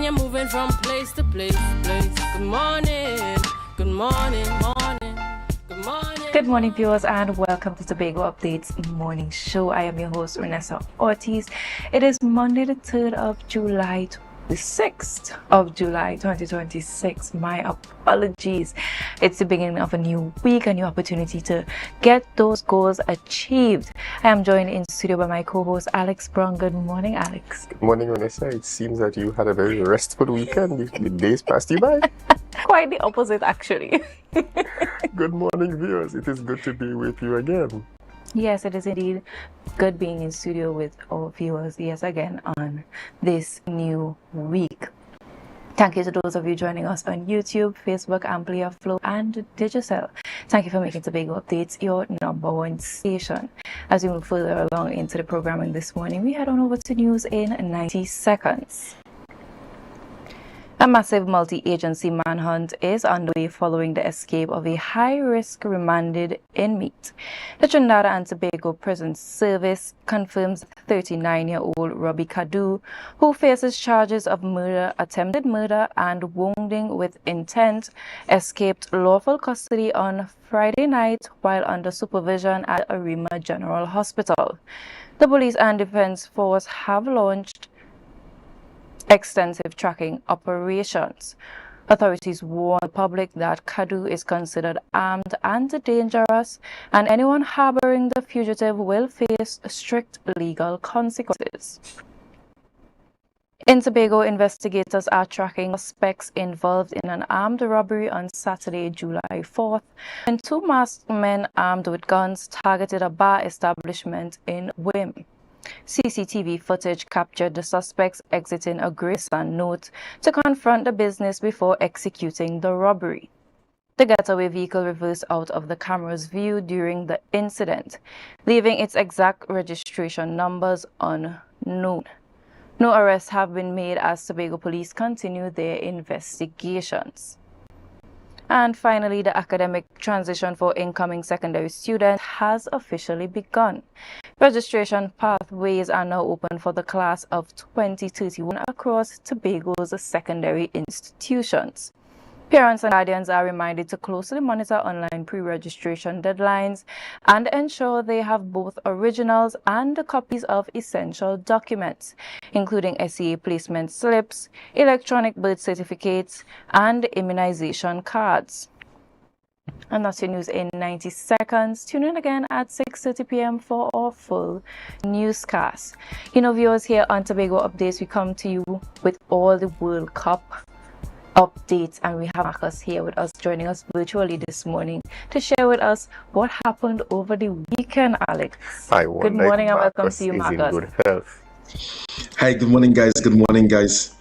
when you're moving from place to place. Good morning, good morning, morning, good morning. Good morning, viewers, and welcome to Tobago Updates Morning Show. I am your host, Renessa Ortiz. It is Monday, the 3rd of July, the 6th of July 2026. My apologies. It's the beginning of a new week, a new opportunity to get those goals achieved. I am joined in studio by my co-host Alex Brown. Good morning, Alex. Good morning, Vanessa. It seems that you had a very restful weekend. The days passed you by. Quite the opposite, actually. Good morning, viewers. It is good to be with you again. Yes, it is indeed good being in studio with our viewers, yes, again on this new week. Thank you to those of you joining us on YouTube, Facebook, AMPLIA, Flow, and Digicel. Thank you for making Tobago Updates your #1 station. As we move further along into the programming this morning, we head on over to news in 90 seconds. A massive multi-agency manhunt is underway following the escape of a high-risk remanded inmate. The Trinidad and Tobago Prison Service confirms 39-year-old Robbie Kadu, who faces charges of murder, attempted murder, and wounding with intent, escaped lawful custody on Friday night while under supervision at Arima General Hospital. The police and defense force have launched extensive tracking operations. Authorities warn the public that Kadu is considered armed and dangerous, and anyone harboring the fugitive will face strict legal consequences. In Tobago, investigators are tracking suspects involved in an armed robbery on Saturday, July 4th, when two masked men armed with guns targeted a bar establishment in Wim. CCTV footage captured the suspects exiting a Grayson note to confront the business before executing the robbery. The getaway vehicle reversed out of the camera's view during the incident, leaving its exact registration numbers unknown. No arrests have been made as Tobago police continue their investigations. And finally, the academic transition for incoming secondary students has officially begun. Registration pathways are now open for the class of 2031 across Tobago's secondary institutions. Parents and guardians are reminded to closely monitor online pre-registration deadlines and ensure they have both originals and copies of essential documents, including SEA placement slips, electronic birth certificates, and immunization cards. And that's your news in 90 seconds. Tune in again at 6:30 p.m. for our full newscast. You know, viewers, here on Tobago Updates, we come to you with all the World Cup updates, and we have Marcus here with us, joining us virtually this morning to share with us what happened over the weekend. Alex, good morning and welcome to you, Marcus. In good health. Hi, good morning, guys. Good morning, guys.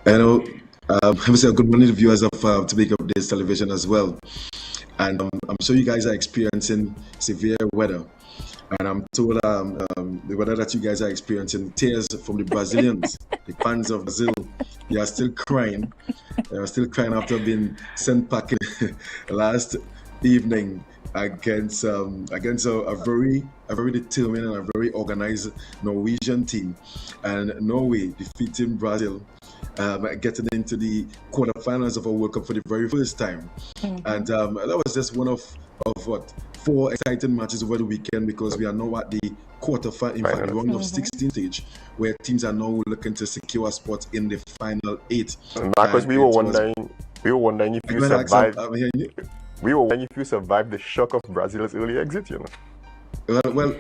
I know, good morning to viewers of Tobago Updates Television as well. And I'm sure you guys are experiencing severe weather. And I'm told the weather that you guys are experiencing, tears from the Brazilians, the fans of Brazil. They are still crying. They are still crying after being sent packing last evening against a very determined and a very organized Norwegian team. And Norway defeating Brazil, getting into the quarterfinals of a World Cup for the very first time. And that was just one of what, 4 exciting matches over the weekend, because we are now at the quarterfinal, in fact, the round of 16 stage, where teams are now looking to secure a spot in the final 8. Marcus, we were wondering if you survived. We were wondering if you survived the shock of Brazil's early exit, you know. Well,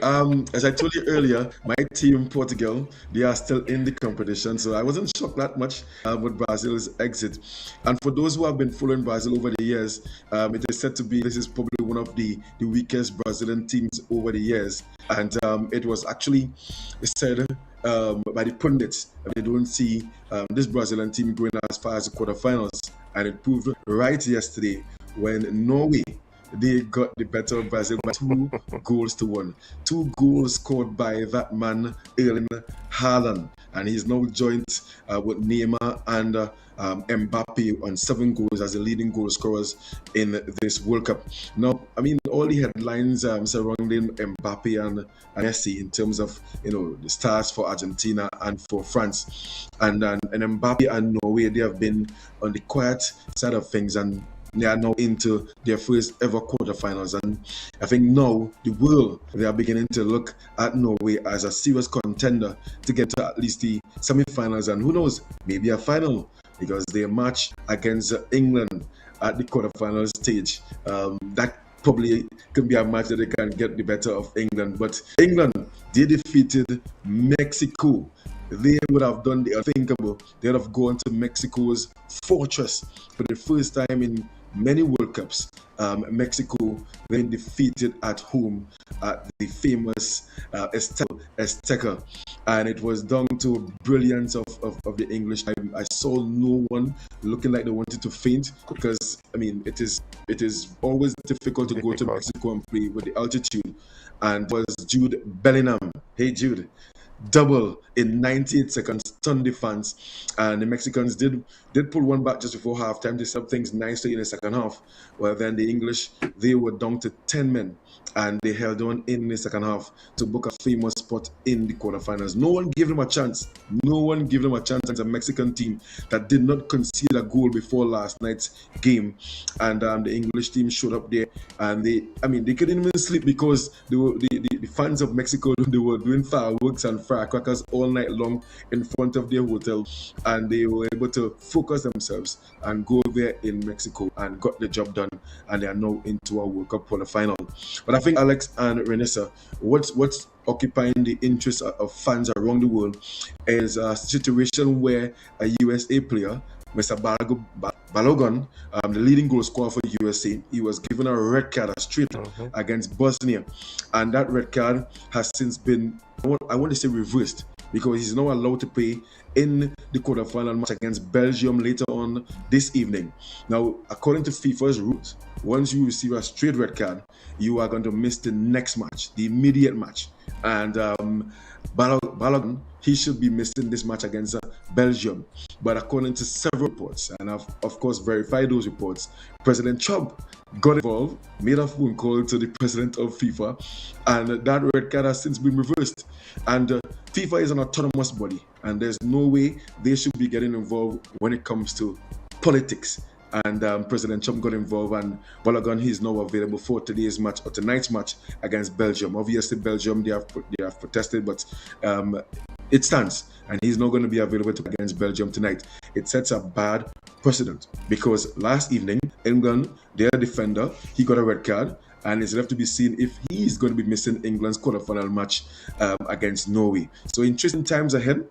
as I told you earlier, my team, Portugal, they are still in the competition, so I wasn't shocked that much with Brazil's exit. And for those who have been following Brazil over the years, it is said to be this is probably one of the weakest Brazilian teams over the years. And it was actually said by the pundits that they don't see this Brazilian team going as far as the quarterfinals. And it proved right yesterday when Norway, they got the better of Brazil by 2 goals to 1. 2 goals scored by that man, Erling Haaland. And he's now joined with Neymar and Mbappe on 7 goals as the leading goal scorers in this World Cup. Now, I mean, all the headlines surrounding Mbappe and Messi in terms of, the stars for Argentina and for France. And Mbappe and Norway, they have been on the quiet side of things, and they are now into their first ever quarterfinals. And I think now the world, they are beginning to look at Norway as a serious contender to get to at least the semi-finals, and who knows, maybe a final, because they match against England at the quarterfinal stage. That probably could be a match that they can get the better of England. But England, they defeated Mexico. They would have done the unthinkable. They would have gone to Mexico's fortress for the first time in many World Cups. Mexico then defeated at home at the famous Azteca, and it was down to brilliance of the English. I saw no one looking like they wanted to faint, because I mean it is always difficult to go to Mexico and play with the altitude. And it was Jude Bellingham. Hey Jude. Double in 98 seconds, stunned the fans, and the Mexicans did pull one back just before halftime. They set up things nicely in the second half. Well, then the English, they were down to 10 men, and they held on in the second half to book a famous spot in the quarterfinals. No one gave them a chance. No one gave them a chance against a Mexican team that did not concede a goal before last night's game. And the English team showed up there, and they couldn't even sleep, because the fans of Mexico, they were doing fireworks and firecrackers all night long in front of their hotel, and they were able to focus themselves and go there in Mexico and got the job done, and they are now into a World Cup quarterfinal. But I think, Alex and Renessa, what's occupying the interest of fans around the world is a situation where a USA player, Mr. Balogun, the leading goal scorer for USA, he was given a red card, a straight against Bosnia, and that red card has since been, I want to say, reversed, because he's now allowed to play in the quarterfinal match against Belgium later on this evening. Now, according to FIFA's rules, once you receive a straight red card, you are going to miss the next match, the immediate match. And Balogun, he should be missing this match against Belgium. But according to several reports, and I've of course verified those reports, President Trump got involved, made a phone call to the president of FIFA, and that red card has since been reversed. And FIFA is an autonomous body, and there's no way they should be getting involved when it comes to politics. And President Trump got involved, and Balogun, he is now available for today's match, or tonight's match, against Belgium. Obviously, Belgium, they have protested, but it stands, and he's not going to be available against Belgium tonight. It sets a bad precedent, because last evening, England, their defender, he got a red card, and it's left to be seen if he's going to be missing England's quarterfinal match against Norway. So interesting times ahead.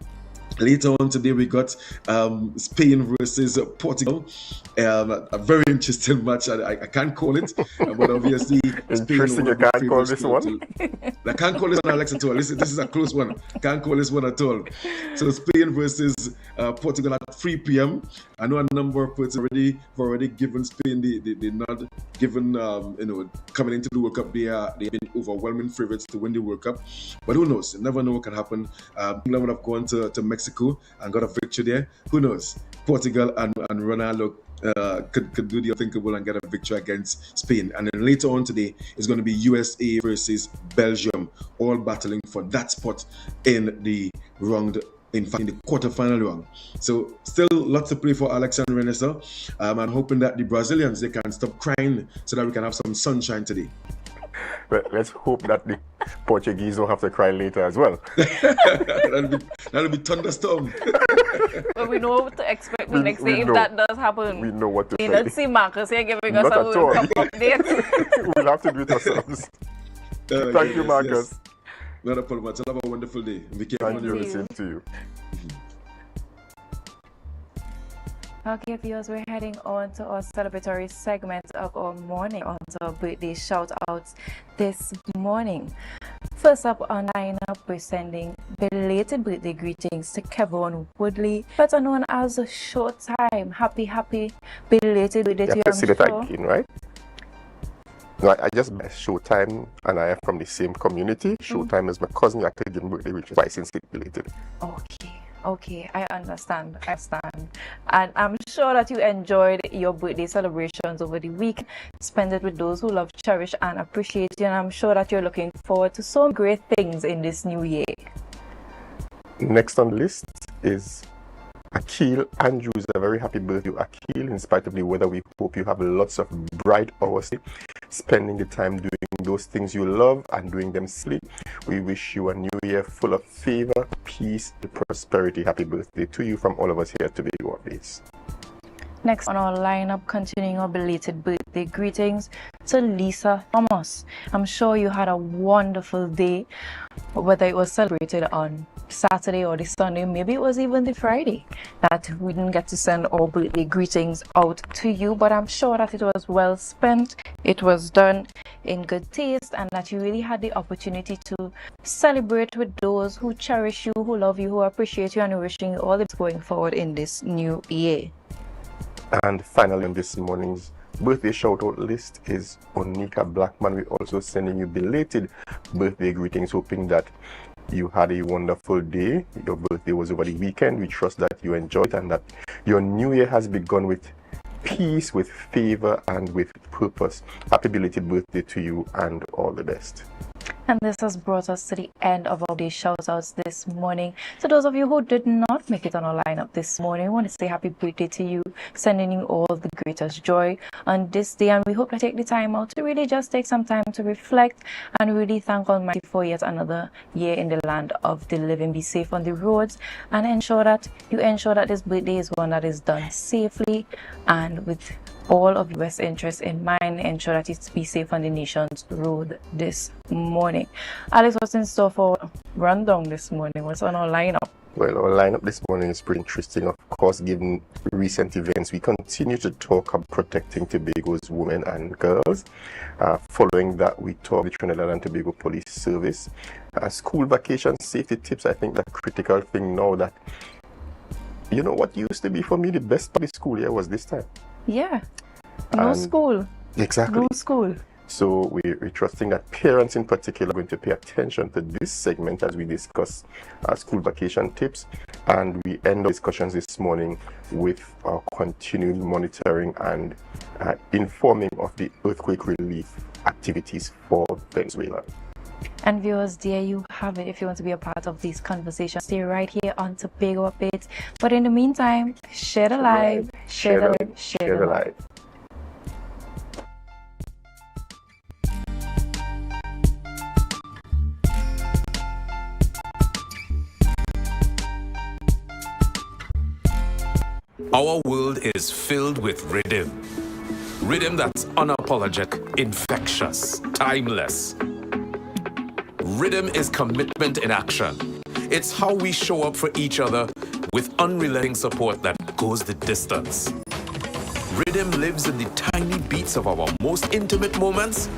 Later on today, we got Spain versus Portugal. A very interesting match. I can't call it, but obviously, interesting. You can't call this one. I can't call this one, Alex, at all. Listen, this is a close one. Can't call this one at all. So Spain versus Portugal at 3 p.m. I know a number of persons already given Spain the nod, given coming into the World Cup. They've been overwhelming favorites to win the World Cup. But who knows? You never know what can happen. England would have gone to Mexico and got a victory there. Who knows? Portugal and Ronaldo could do the unthinkable and get a victory against Spain. And then later on today is going to be USA versus Belgium, all battling for that spot in the round. In fact, in the quarterfinal round. So still lots to play for Alex and Renessa. I'm hoping that the Brazilians, they can stop crying so that we can have some sunshine today. But let's hope that the Portuguese don't have to cry later as well. that'll be thunderstorm. But we know what to expect the next day if that does happen. We know what to say. Let's see Marcus here giving us a World Cup update. We'll have to do it ourselves. Thank you, Marcus. Yes. Not a problem. Have a wonderful day. Thank you. The same to you. Okay, viewers, we're heading on to our celebratory segment of our morning, on to our birthday shout-outs this morning. First up on lineup, we're sending belated birthday greetings to Kevin Woodley, better known as Showtime. Happy belated birthday to you. You have to say that again, right? No, I just met Showtime, and I am from the same community. Showtime is my cousin. I could give him birthday wishes twice since it belated. Okay. Okay, I understand. And I'm sure that you enjoyed your birthday celebrations over the week. Spend it with those who love, cherish, and appreciate you. And I'm sure that you're looking forward to some great things in this new year. Next on the list is Akil Andrews. A very happy birthday, Akil. In spite of the weather, we hope you have lots of bright hours spending the time doing those things you love and doing them safely. We wish you a new year full of favor, peace, and prosperity. Happy birthday to you from all of us here at Tobago Updates. Next on our lineup, continuing our belated birthday greetings to Lisa Thomas. I'm sure you had a wonderful day, whether it was celebrated on Saturday or the Sunday, maybe it was even the Friday that we didn't get to send our birthday greetings out to you, but I'm sure that it was well spent, it was done in good taste, and that you really had the opportunity to celebrate with those who cherish you, who love you, who appreciate you, and wishing you all the best going forward in this new year. And finally, on this morning's birthday shout-out list is Onika Blackman. We're also sending you belated birthday greetings, hoping that you had a wonderful day. Your birthday was over the weekend. We trust that you enjoyed and that your new year has begun with peace, with favor, and with purpose. Happy belated birthday to you and all the best. And this has brought us to the end of our day shout-outs this morning. So those of you who did not make it on our lineup this morning, we want to say happy birthday to you, sending you all the greatest joy on this day. And we hope to take the time out to really just take some time to reflect and really thank Almighty for yet another year in the land of the living. Be safe on the roads and ensure that this birthday is one that is done safely and with all of your best interests in mind. Ensure that you be safe on the nation's road this morning. Alex, what's in store for rundown this morning? What's on our lineup? Well, our lineup this morning is pretty interesting. Of course, given recent events, we continue to talk about protecting Tobago's women and girls. Following that, we talk the Trinidad and Tobago Police Service. School vacation safety tips, I think the critical thing now that, you know, what used to be for me the best part of the school year was this time. Yeah. No school. Exactly. No school. So we're trusting that parents in particular are going to pay attention to this segment as we discuss school vacation tips. And we end our discussions this morning with our continued monitoring and informing of the earthquake relief activities for Venezuela. And viewers, there you have it. If you want to be a part of these conversations, stay right here on Tobago Updates. But in the meantime, share the live, share the live. Our world is filled with rhythm. Rhythm that's unapologetic, infectious, timeless. Rhythm is commitment in action. It's how we show up for each other with unrelenting support that goes the distance. Rhythm lives in the tiny beats of our most intimate moments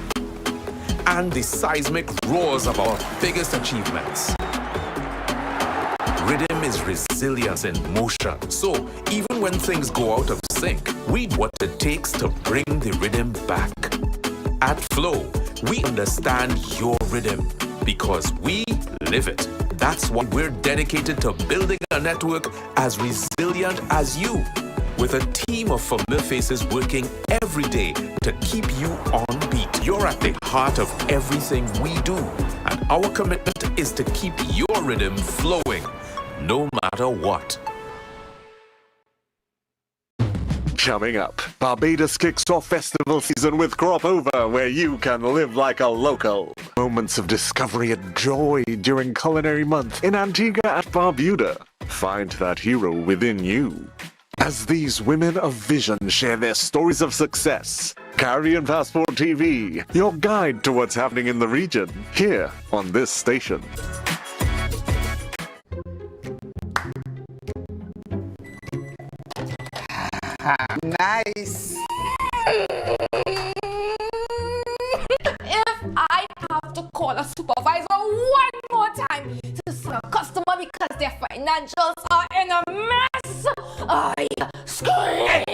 and the seismic roars of our biggest achievements. Rhythm is resilience in motion. So even when things go out of sync, we do what it takes to bring the rhythm back. At Flow, we understand your rhythm because we live it. That's why we're dedicated to building a network as resilient as you, with a team of familiar faces working every day to keep you on beat. You're at the heart of everything we do, and our commitment is to keep your rhythm flowing, no matter what. Coming up, Barbados kicks off festival season with Crop Over, where you can live like a local. Moments of discovery and joy during Culinary Month in Antigua and Barbuda. Find that hero within you. As these women of vision share their stories of success, Caribbean Passport TV, your guide to what's happening in the region, here on this station. Nice. If I have to call a supervisor one more time to sue a customer because their financials are in a mess, I scream.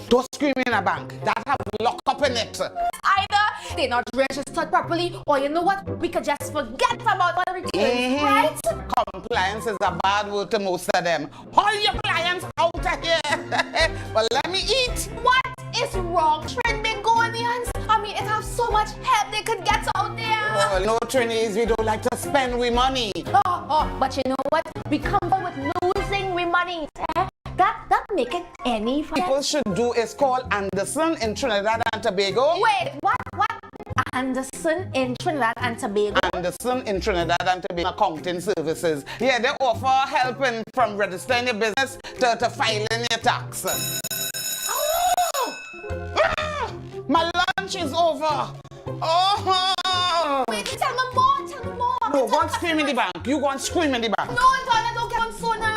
Don't scream in a bank. That have lock up in it. Either they're not registered properly, or you know what? We could just forget about our returns, right? Compliance is a bad word to most of them. All your clients out of here. But let me eat. What is wrong with Begonians? I mean, it has so much help they could get out there. Well, no trainees, we don't like to spend we money. But you know what? We come up with losing we money. That make it any fun. People should do is call Anderson in Trinidad and Tobago. Wait, what? Anderson in Trinidad and Tobago? Anderson in Trinidad and Tobago accounting services. Yeah, they offer helping from registering your business to filing your tax. My lunch is over. Wait, tell me more. No, go and scream in the bank. You go and scream in the bank. No, I don't get on sooner.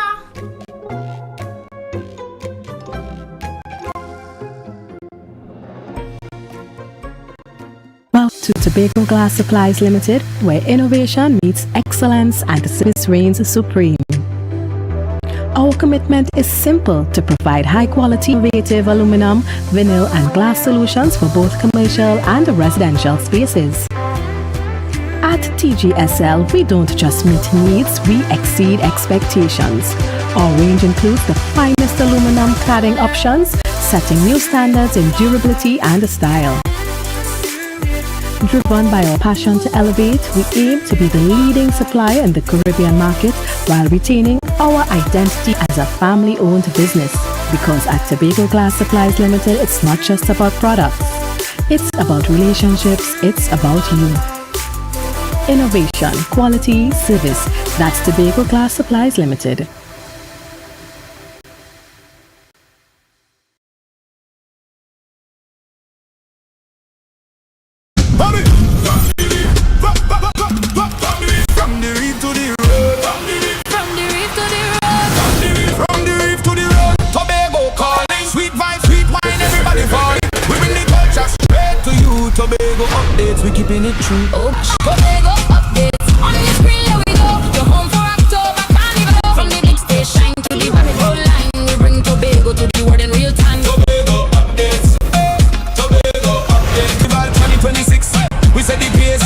Welcome to Tobago Glass Supplies Limited, where innovation meets excellence and the service reigns supreme. Our commitment is simple: to provide high-quality, innovative aluminum, vinyl, and glass solutions for both commercial and residential spaces. At TGSL, we don't just meet needs, we exceed expectations. Our range includes the finest aluminum cladding options, setting new standards in durability and style. Driven by our passion to elevate, we aim to be the leading supplier in the Caribbean market while retaining our identity as a family-owned business. Because at Tobago Glass Supplies Limited, it's not just about products. It's about relationships, it's about you. Innovation, quality, service. That's Tobago Glass Supplies Limited. Tobago updates, we keeping it true. Tobago updates, on the screen, here we go. You're home for October Carnival. From the big stage shine to the rainbow line, we bring Tobago to the world in real time. Tobago updates, Tobago updates. Festival 2026, we set the pace.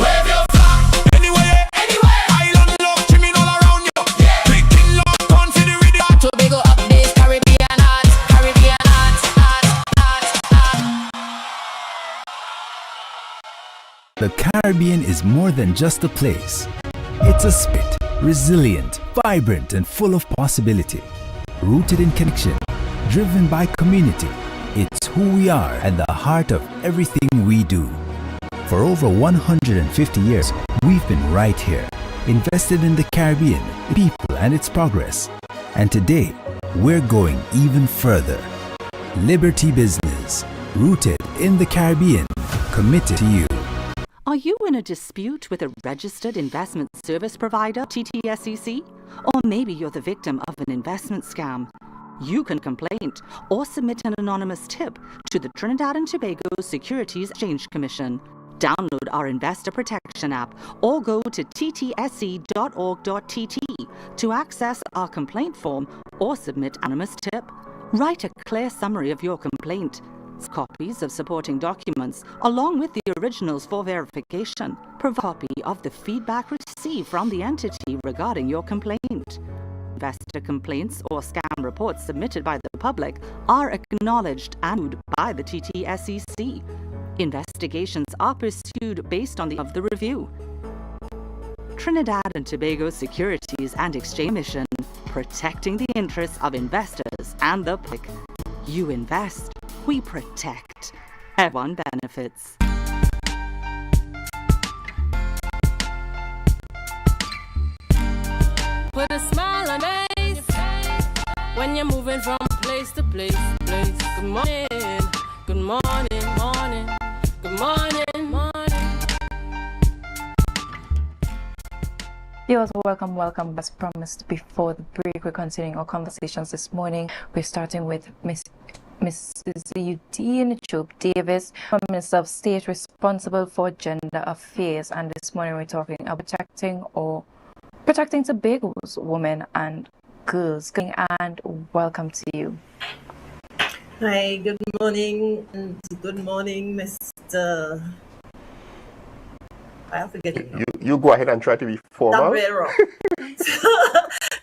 Wave your flag, anywhere. Island love, trimming all around you. Picking love, turn for the rhythm. Tobago updates, Caribbean art. The Caribbean is more than just a place. It's a spirit, resilient, vibrant, and full of possibility. Rooted in connection, driven by community. It's who we are at the heart of everything we do. For over 150 years, we've been right here, invested in the Caribbean, people, and its progress. And today, we're going even further. Liberty Business, rooted in the Caribbean, committed to you. Are you in a dispute with a registered investment service provider, TTSEC? Or maybe you're the victim of an investment scam? You can complain or submit an anonymous tip to the Trinidad and Tobago Securities Exchange Commission. Download our Investor Protection app or go to ttsc.org.tt to access our complaint form or submit anonymous tip. Write a clear summary of your complaint. Copies of supporting documents, along with the originals for verification. Provide a copy of the feedback received from the entity regarding your complaint. Investor complaints or scam reports submitted by the public are acknowledged and by the TTSEC. Investigations are pursued based on the review. Trinidad and Tobago Securities and Exchange Commission, protecting the interests of investors and the public. You invest, we protect. Everyone benefits. Put a smile on your face when you're moving from place to place. Good morning, good morning, morning, good morning, morning. Viewers, welcome. As promised before the break, we're continuing our conversations this morning. We're starting with Mrs. Eugene Chope Davis, Minister of State responsible for gender affairs, and this morning we're talking about protecting Tobago's women and girls. And welcome to you. Hi, good morning, and good morning, Mr. I forget it now. You go ahead and try to be formal. Tabrero.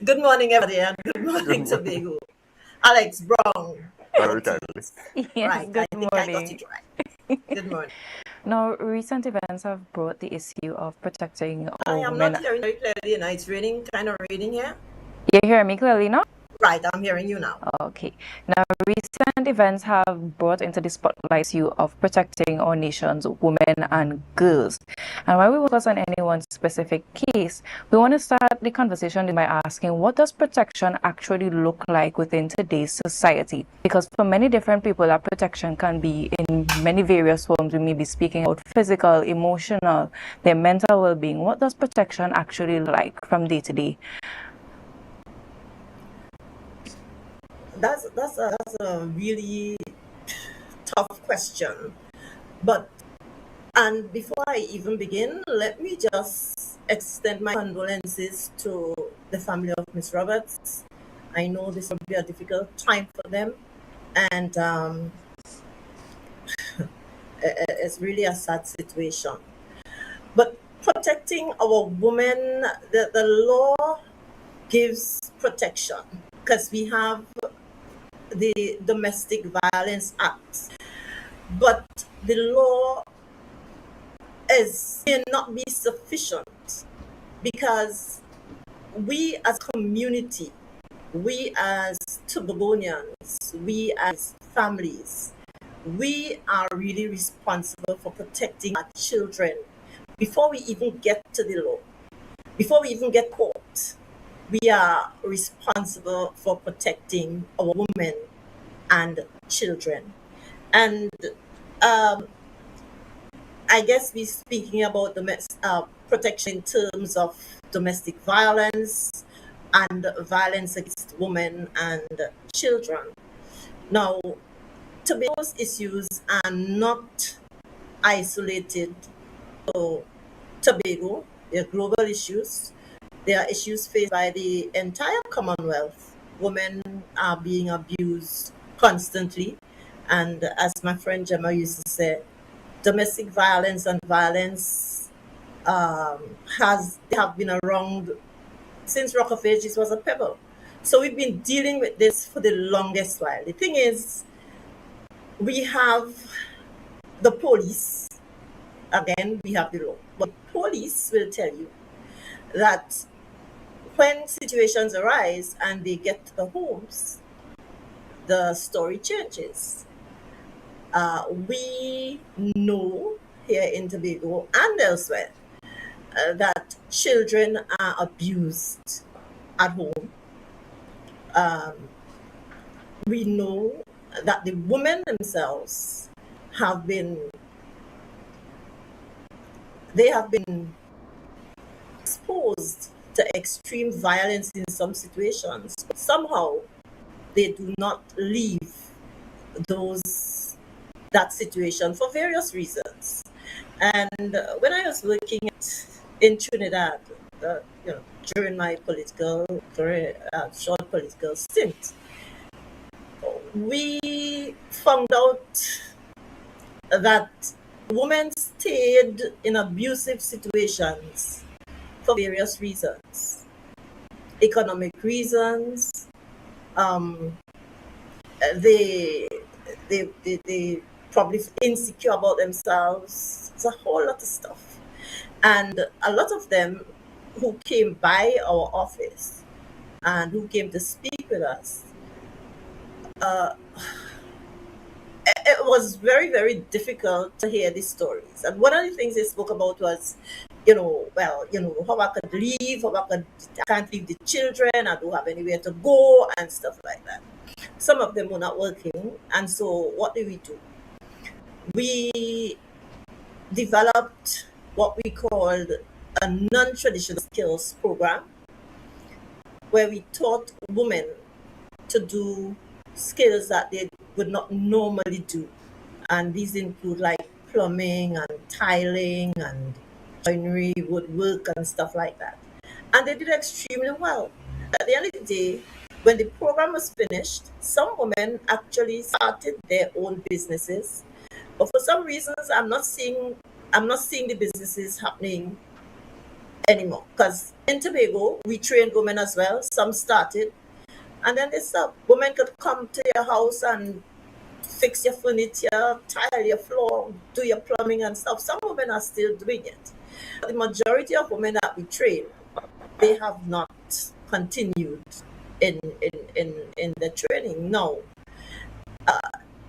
Good morning, everybody, and good morning, Tobago. Alex Brown. Very kindly. Yes, Right, good I think I got morning. it right. Good morning. Now, recent events have brought the issue of protecting I our am women. not hearing very clearly, and it's raining, kind of raining here. You hear me clearly now? Right, I'm hearing you now. Okay. Now, recent events have brought into the spotlight issue of protecting our nation's women and girls. And while we focus on any one specific case, we want to start the conversation by asking, what does protection actually look like within today's society? Because for many different people, that protection can be in many various forms. We may be speaking about physical, emotional, their mental well-being. What does protection actually look like from day to day? That's a really tough question. And before I even begin, let me just extend my condolences to the family of Miss Roberts. I know this will be a difficult time for them, and it's really a sad situation. But protecting our women, the law gives protection because we have the Domestic Violence Act, but the law may not be sufficient because we as community, we as Tobagonians, we as families, we are really responsible for protecting our children before we even get to the law, before we even get caught. We are responsible for protecting our women and children. And I guess we're speaking about protection in terms of domestic violence and violence against women and children. Now, Tobago's issues are not isolated to Tobago. They're global issues. They are issues faced by the entire Commonwealth. Women are being abused constantly. And as my friend Gemma used to say, domestic violence and violence have been around since Rock of Ages was a pebble. So we've been dealing with this for the longest while. The thing is, we have the police. Again, we have the law. But police will tell you that when situations arise and they get to the homes, the story changes. We know here in Tobago and elsewhere that children are abused at home. We know that the women themselves have been exposed to extreme violence in some situations, but somehow they do not leave that situation for various reasons. And when I was working in Trinidad, during my short political stint, we found out that women stayed in abusive situations for various reasons, economic reasons. They probably insecure about themselves. It's a whole lot of stuff. And a lot of them who came by our office and who came to speak with us, it was very, very difficult to hear these stories. And one of the things they spoke about was, how I could leave, I can't leave the children, I don't have anywhere to go, and stuff like that. Some of them were not working, and so what did we do? We developed what we called a non-traditional skills program, where we taught women to do skills that they would not normally do. And these include like plumbing and tiling and joinery, woodwork and stuff like that. And they did extremely well. At the end of the day, when the program was finished, some women actually started their own businesses, but for some reasons, I'm not seeing the businesses happening anymore. Because in Tobago, we trained women as well. Some started, and then they stopped. Women could come to your house and fix your furniture, tile your floor, do your plumbing and stuff. Some women are still doing it. But the majority of women that we train, they have not continued in the training. No.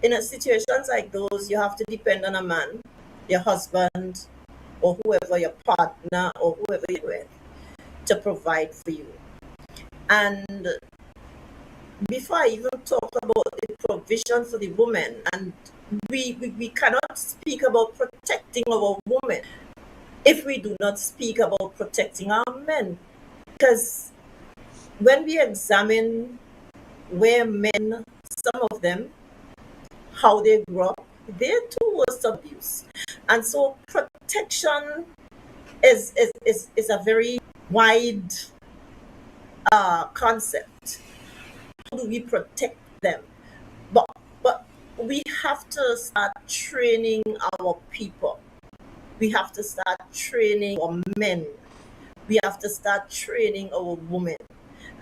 In a situations like those, you have to depend on a man, your husband, or whoever your partner or whoever you're with, to provide for you. And before I even talk about the provision for the woman, and we cannot speak about protecting our women if we do not speak about protecting our men. Because when we examine where men, some of them, how they grow up, they too was abuse. And so protection is a very wide concept. How do we protect them? But we have to start training our people. We have to start training our men. We have to start training our women.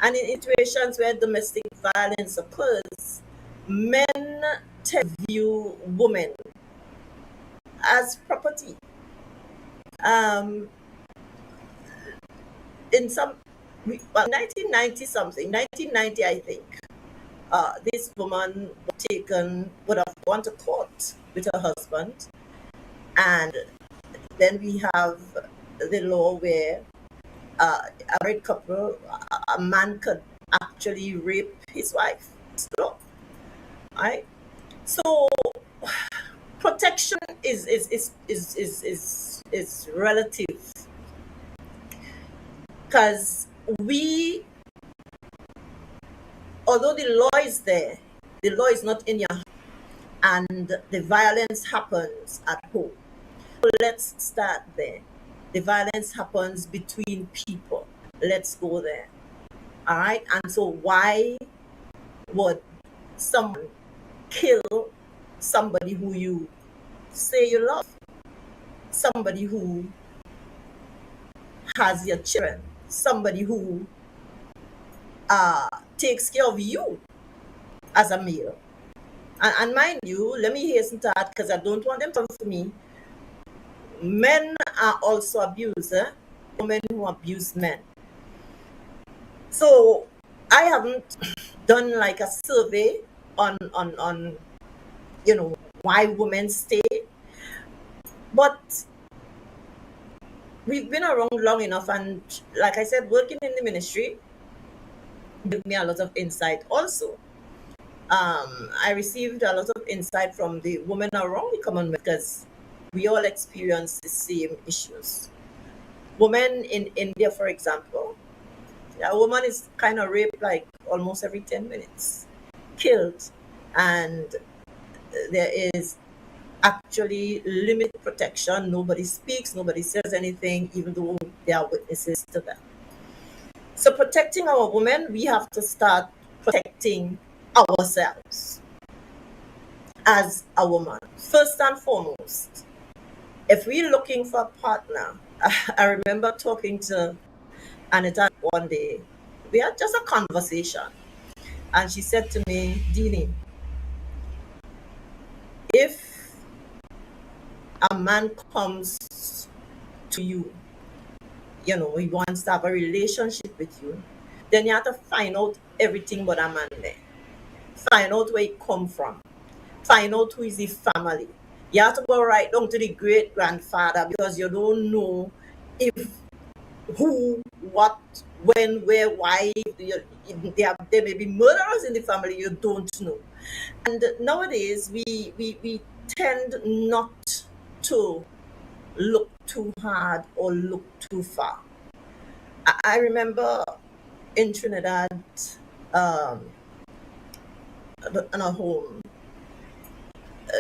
And in situations where domestic violence occurs, men tend to view women as property. In some 1990 something, 1990 I think, this woman would have gone to court with her husband, and then we have the law where a married couple, a man could actually rape his wife. It's law, right? So protection is relative, because although the law is there, the law is not in your hand, and the violence happens at home. So let's start there. The violence happens between people. Let's go there. All right. And so why would someone kill somebody who you say you love? Somebody who has your children? Somebody who takes care of you as a male? And mind you, let me hasten to that, because I don't want them to come for me. Men are also abused. Women who abuse men. So I haven't done like a survey on why women stay, but we've been around long enough, and like I said, working in the ministry gave me a lot of insight also. I received a lot of insight from the women around the Commonwealth, because we all experience the same issues. Women in India, for example, a woman is kind of raped like almost every 10 minutes, killed, and there is actually limited protection. Nobody speaks, nobody says anything, even though there are witnesses to that. So protecting our women, we have to start protecting ourselves as a woman. First and foremost, if we're looking for a partner, I remember talking to Anita one day. We had just a conversation, and she said to me, Dini, if a man comes to you, he wants to have a relationship with you, then you have to find out everything about a man there. Find out where he come from. Find out who is his family. You have to go right down to the great grandfather, because you don't know if who, what, when, where, why. There may be murderers in the family, you don't know. And nowadays we tend not to look too hard or look too far. I remember in Trinidad, in a home,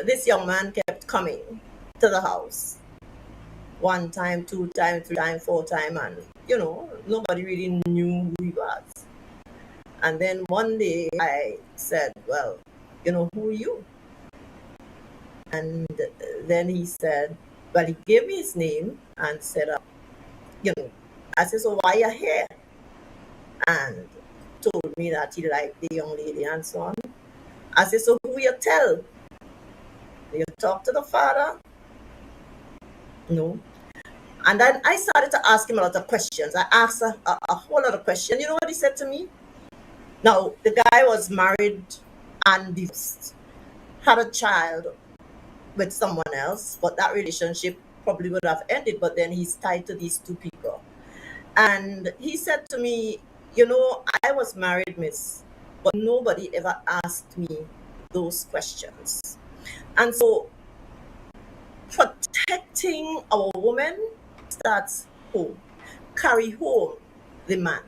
this young man kept coming to the house. 1 time, 2 time, 3 time, 4 time, and nobody really knew who he was. And then one day I said, well, who are you? And then he said, well, he gave me his name and said, I said, so why are you here? And told me that he liked the young lady and so on. I said, so who you tell? You talk to the father? No. And then I started to ask him a lot of questions. I asked a whole lot of questions. You know what he said to me? Now, the guy was married and divorced, had a child with someone else, but that relationship probably would have ended, but then he's tied to these two people. And he said to me, I was married, miss, but nobody ever asked me those questions. And so protecting our woman starts home. Carry home the man.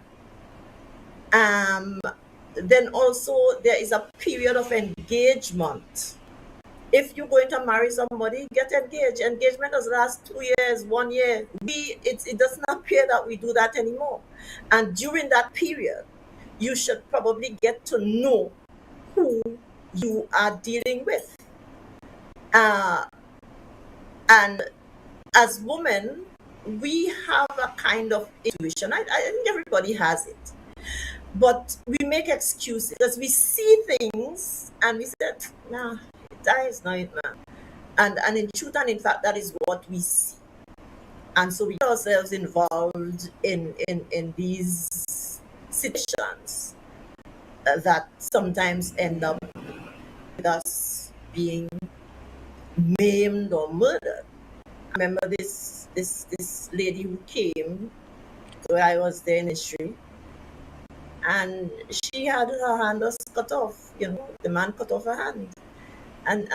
Then also there is a period of engagement. If you're going to marry somebody, get engaged. Engagement does last 2 years, 1 year. It does not appear that we do that anymore. And during that period, you should probably get to know who you are dealing with. And as women, we have a kind of intuition. I think everybody has it. But we make excuses because we see things and we said, nah, that is not it, man. And in truth and in fact, that is what we see. And so we get ourselves involved in these situations that sometimes end up with us being maimed or murdered. I remember this lady who came where I was there in history, and she had her hand was cut off. The man cut off her hand, and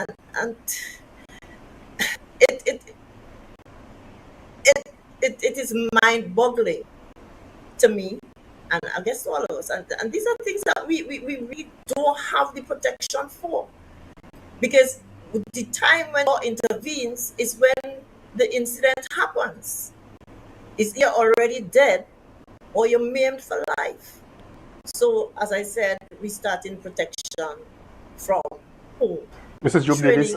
it is mind-boggling to me, and I guess to all of us. And these are things that we really don't have the protection for, because the time when law intervenes is when the incident happens. Is you're already dead or you're maimed for life. So, as I said, we start in protection from home. Mrs. Job Davis,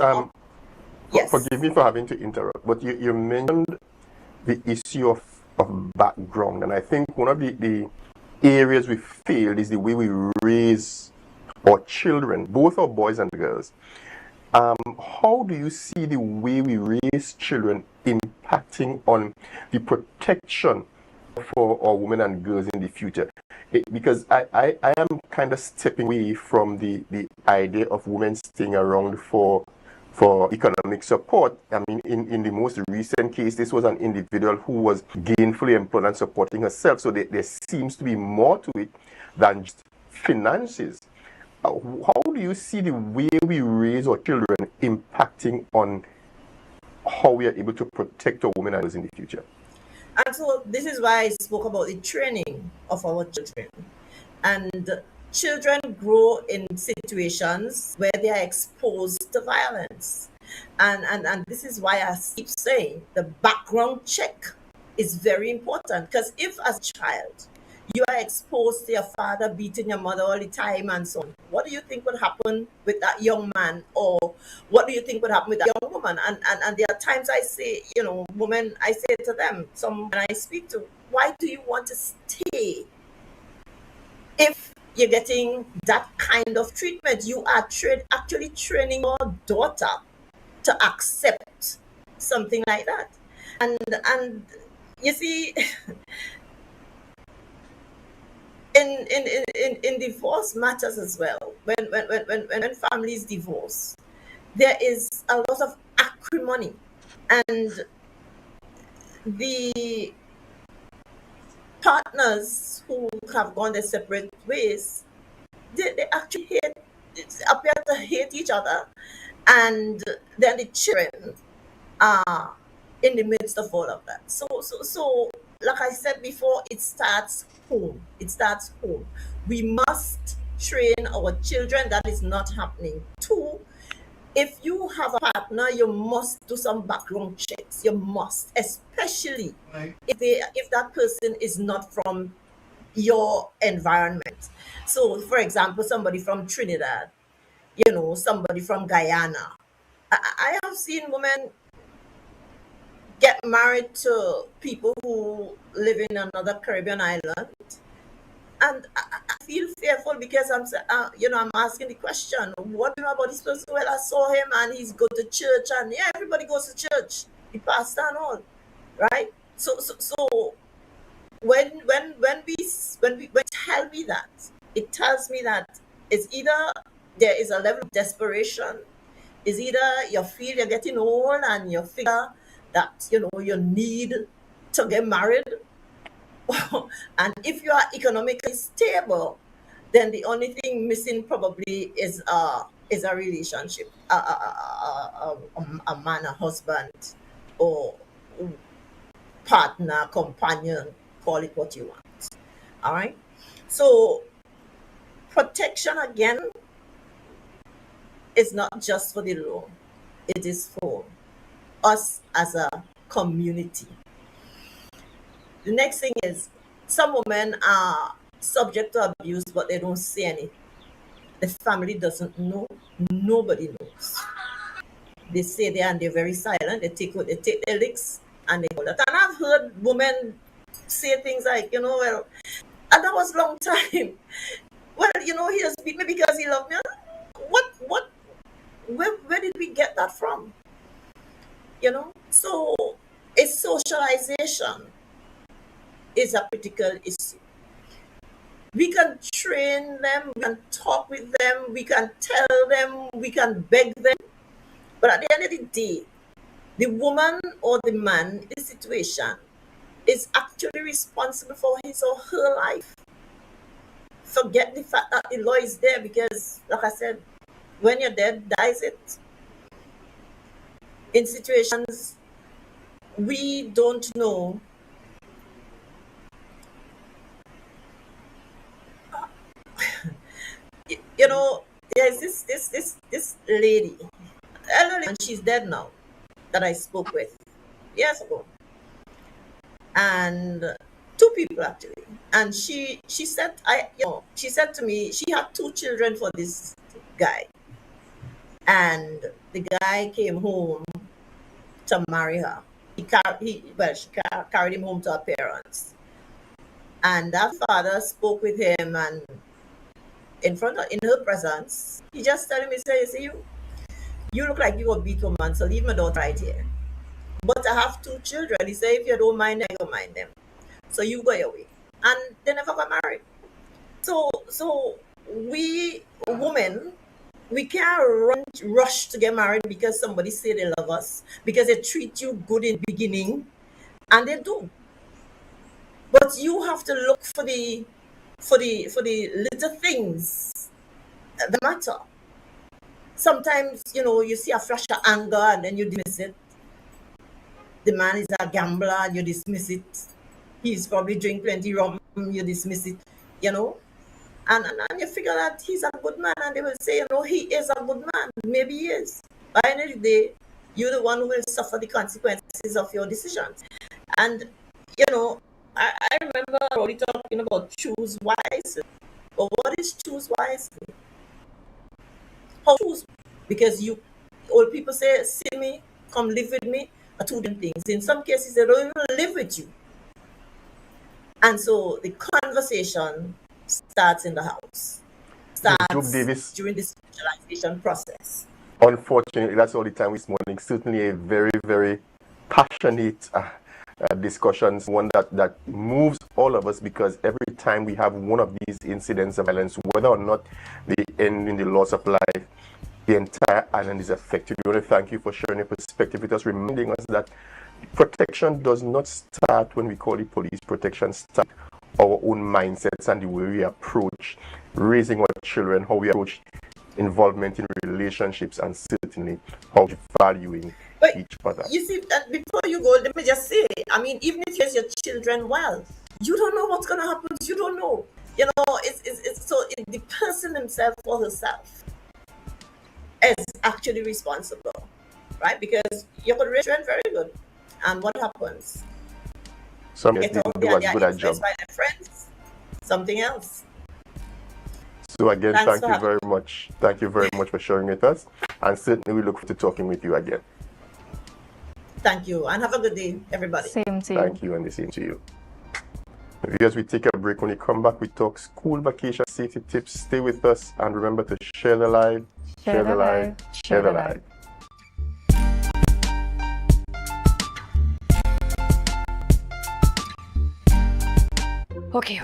yes. Forgive me for having to interrupt, but you mentioned the issue of background, and I think one of the areas we failed is the way we raise our children, both our boys and girls. How do you see the way we raise children impacting on the protection for our women and girls in the future? Because I am kind of stepping away from the idea of women staying around for economic support. I mean, in the most recent case, this was an individual who was gainfully employed and supporting herself. So there seems to be more to it than just finances. How do you see the way we raise our children impacting on how we are able to protect our women and girls in the future? And so this is why I spoke about the training of our children. And children grow in situations where they are exposed to violence. And this is why I keep saying the background check is very important. Because if as a child, you are exposed to your father beating your mother all the time and so on, what do you think would happen with that young man? Or what do you think would happen with that young woman? And there are times I say, women, I say to them, some when I speak to, why do you want to stay if you're getting that kind of treatment? You are actually training your daughter to accept something like that. And you see, in divorce matters as well, when families divorce, there is a lot of acrimony, and the partners who have gone their separate ways, they actually appear to hate each other, and then the children are in the midst of all of that. So like I said before, it starts home. We must train our children. That is not happening. 2, if you have a partner, you must do some background checks. You must, especially if that person is not from your environment. So, for example, somebody from Trinidad, somebody from Guyana. I have seen women get married to people who live in another Caribbean island, and I feel fearful because I'm asking the question, what do you know about this person? Well, I saw him and he's go to church, and yeah, everybody goes to church, the pastor and all, right? So when tell me that, it tells me that it's either there is a level of desperation, is either you feel you're getting old and you figure that you need to get married, and if you are economically stable, then the only thing missing probably is a relationship, a man, a husband, or partner, companion, call it what you want. All right. So protection again is not just for the law; it is for us as a community. The next thing is, some women are subject to abuse, but they don't say anything. The family doesn't know. Nobody knows. They stay there and they're very silent. They take their licks and they go that. And I've heard women say things like, well, and that was a long time. Well, he just beat me because he loved me. What? Where did we get that from? So it's socialization is a critical issue. We can train them, we can talk with them, we can tell them, we can beg them. But at the end of the day, the woman or the man in this situation is actually responsible for his or her life. Forget the fact that the law is there because, like I said, when you're dead, dies it. In situations we don't know, there's this lady, elderly, and she's dead now, that I spoke with years ago, and two people actually, and she said she said to me she had two children for this guy, and the guy came home to marry her. She carried him home to her parents, and that father spoke with him, and in her presence, he just told me, say, see, you look like you were beat woman, so leave my daughter right here. But I have two children. He said, if you don't mind them, I don't mind them. So you go your way. And they never got married. So we women, we can't rush to get married because somebody say they love us, because they treat you good in the beginning, and they do. But you have to look for the little things that matter. Sometimes, you see a flash of anger and then you dismiss it. The man is a gambler and you dismiss it. He's probably drink plenty rum, you dismiss it, And you figure that he's a good man, and they will say, he is a good man. Maybe he is. By the end of the day, you're the one who will suffer the consequences of your decisions. And, I remember already talking about choose wisely. But what is choose wisely? How choose? Because old people say, see me, come live with me, are two different things. In some cases, they don't even live with you. And so the conversation starts in the house, starts during the socialization process. Unfortunately, that's all the time this morning. Certainly a very, very passionate discussions, one that moves all of us, because every time we have one of these incidents of violence, whether or not they end in the loss of life, the entire island is affected. We want to thank you for sharing your perspective with us, reminding us that protection does not start when we call the police. Protection starts our own mindsets and the way we approach raising our children, how we approach involvement in relationships, and certainly how we're valuing each other. You see, that before you go, let me just say, even if you raise your children well, you don't know what's going to happen. You don't know. The person himself or herself is actually responsible, right? Because you could raise children very good, and what happens? Some didn't do as good a job. By their friends, something else. So again, Thanks thank for you having very much. Thank you very much for sharing with us. And certainly we look forward to talking with you again. Thank you, and have a good day, everybody. Same to you. Thank you, and the same to you. Viewers, we take a break. When we come back, we talk school vacation safety tips. Stay with us, and remember to share the light, share the light, share the light. Okay.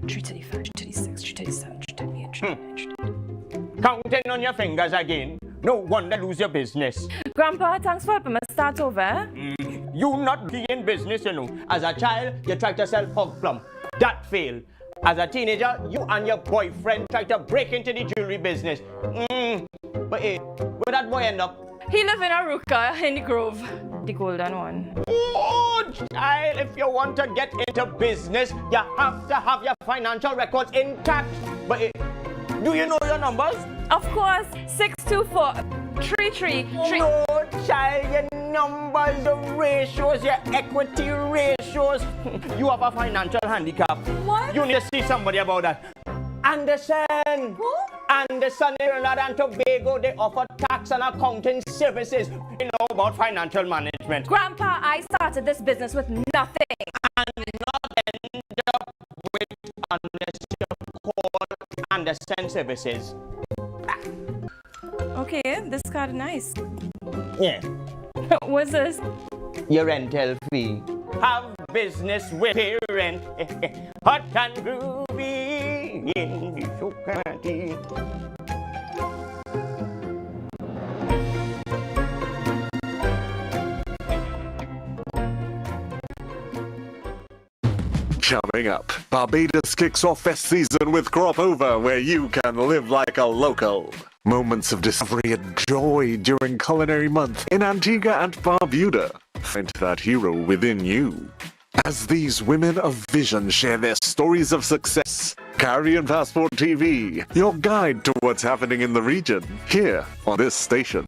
335, 336, 337, 338, 339, Counting on your fingers again. No wonder lose your business. Grandpa, thanks for helping me start over. You not be in business, you know. As a child, you tried to sell hog plum. That failed. As a teenager, you and your boyfriend tried to break into the jewelry business. But hey, where that boy end up? He live in Aruka in the Grove, the golden one. Oh, child, if you want to get into business, you have to have your financial records intact. But hey, do you know your numbers? Of course, 624 333. No, child, your numbers, the ratios, your equity ratios. You have a financial handicap. What? You need to see somebody about that. Anderson. Who? Anderson, Trinidad and Tobago, they offer tax and accounting services. You know about financial management. Grandpa, I started this business with nothing. And not end up with unless you call Anderson Services. Okay, this card is nice. Yeah. What's this? Your rental fee. Have business with parent. Hot and groovy in the Socrates. Coming up, Barbados kicks off fest season with Crop Over, where you can live like a local. Moments of discovery and joy during Culinary Month in Antigua and Barbuda. Find that hero within you. As these women of vision share their stories of success, Caribbean Passport TV, your guide to what's happening in the region, here on this station.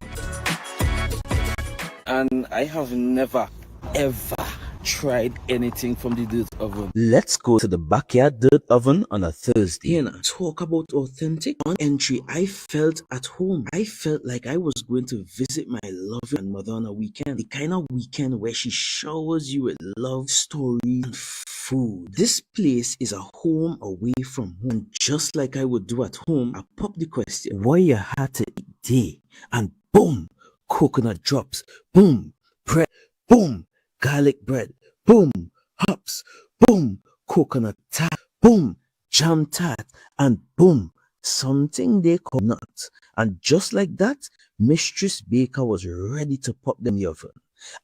And I have never, ever tried anything from the dirt oven. Let's go to the backyard dirt oven on a Thursday. Here now, talk about authentic. On entry, I felt at home. I felt like I was going to visit my loving mother on a weekend. The kind of weekend where she showers you with love, stories, and food. This place is a home away from home. Just like I would do at home, I pop the question, what you had to eat day? And boom, coconut drops. Boom, bread. Boom, garlic bread. Boom, hops. Boom, coconut tart. Boom, jam tart. And boom, something they call nuts. And just like that, Mistress Baker was ready to pop them in the oven.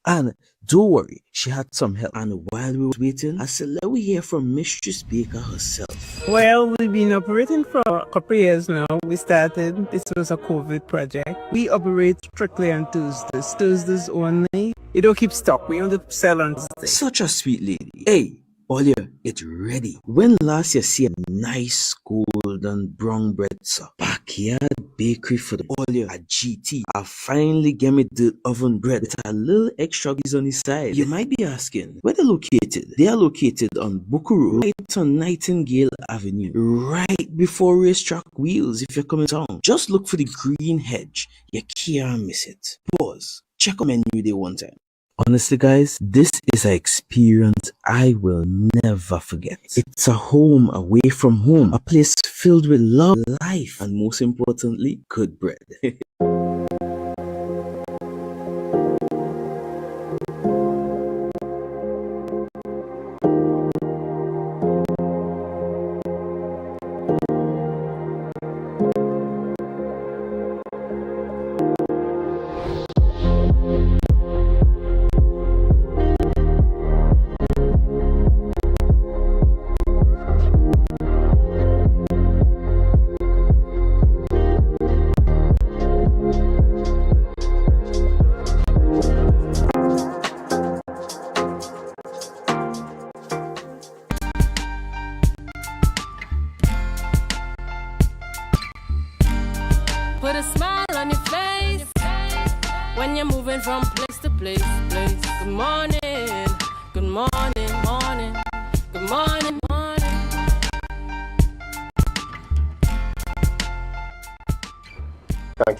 And don't worry, she had some help. And while we were waiting, I said, let we hear from Mistress Baker herself. Well, we've been operating for a couple of years now. We started, this was a COVID project. We operate strictly on Tuesdays only. You don't keep stock, we only sell on Tuesday. Such a sweet lady. Hey, Olia, it's ready. When last you see a nice golden brown bread, sir? Backyard bakery for the Olia at GT. I finally get me the oven bread with a little extra cheese on the side. You might be asking, where they're located? They are located on Bukuru, right on Nightingale Avenue, right before Racetrack Wheels if you're coming down. Just look for the green hedge. You can't miss it. Pause. Check out menu day one time. Honestly, guys, this is an experience I will never forget. It's a home away from home, a place filled with love, life, and most importantly, good bread.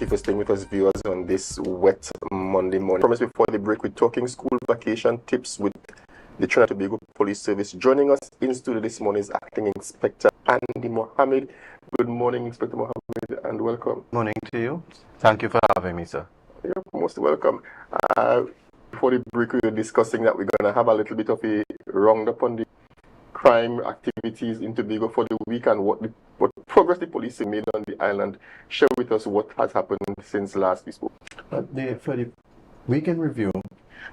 you for staying with us, viewers, on this wet Monday morning. Promise before the break, we're talking school vacation tips with the Trinidad and Tobago Police Service. Joining us in studio this morning is Acting Inspector Andy Mohammed. Good morning, Inspector Mohammed, and welcome. Morning to you. Thank you for having me, sir. You're most welcome. Before the break, we were discussing that we're going to have a little bit of a roundup on the crime activities in Tobago for the week and what progress the police have made on the island. Share with us what has happened since last we spoke. For the weekend review,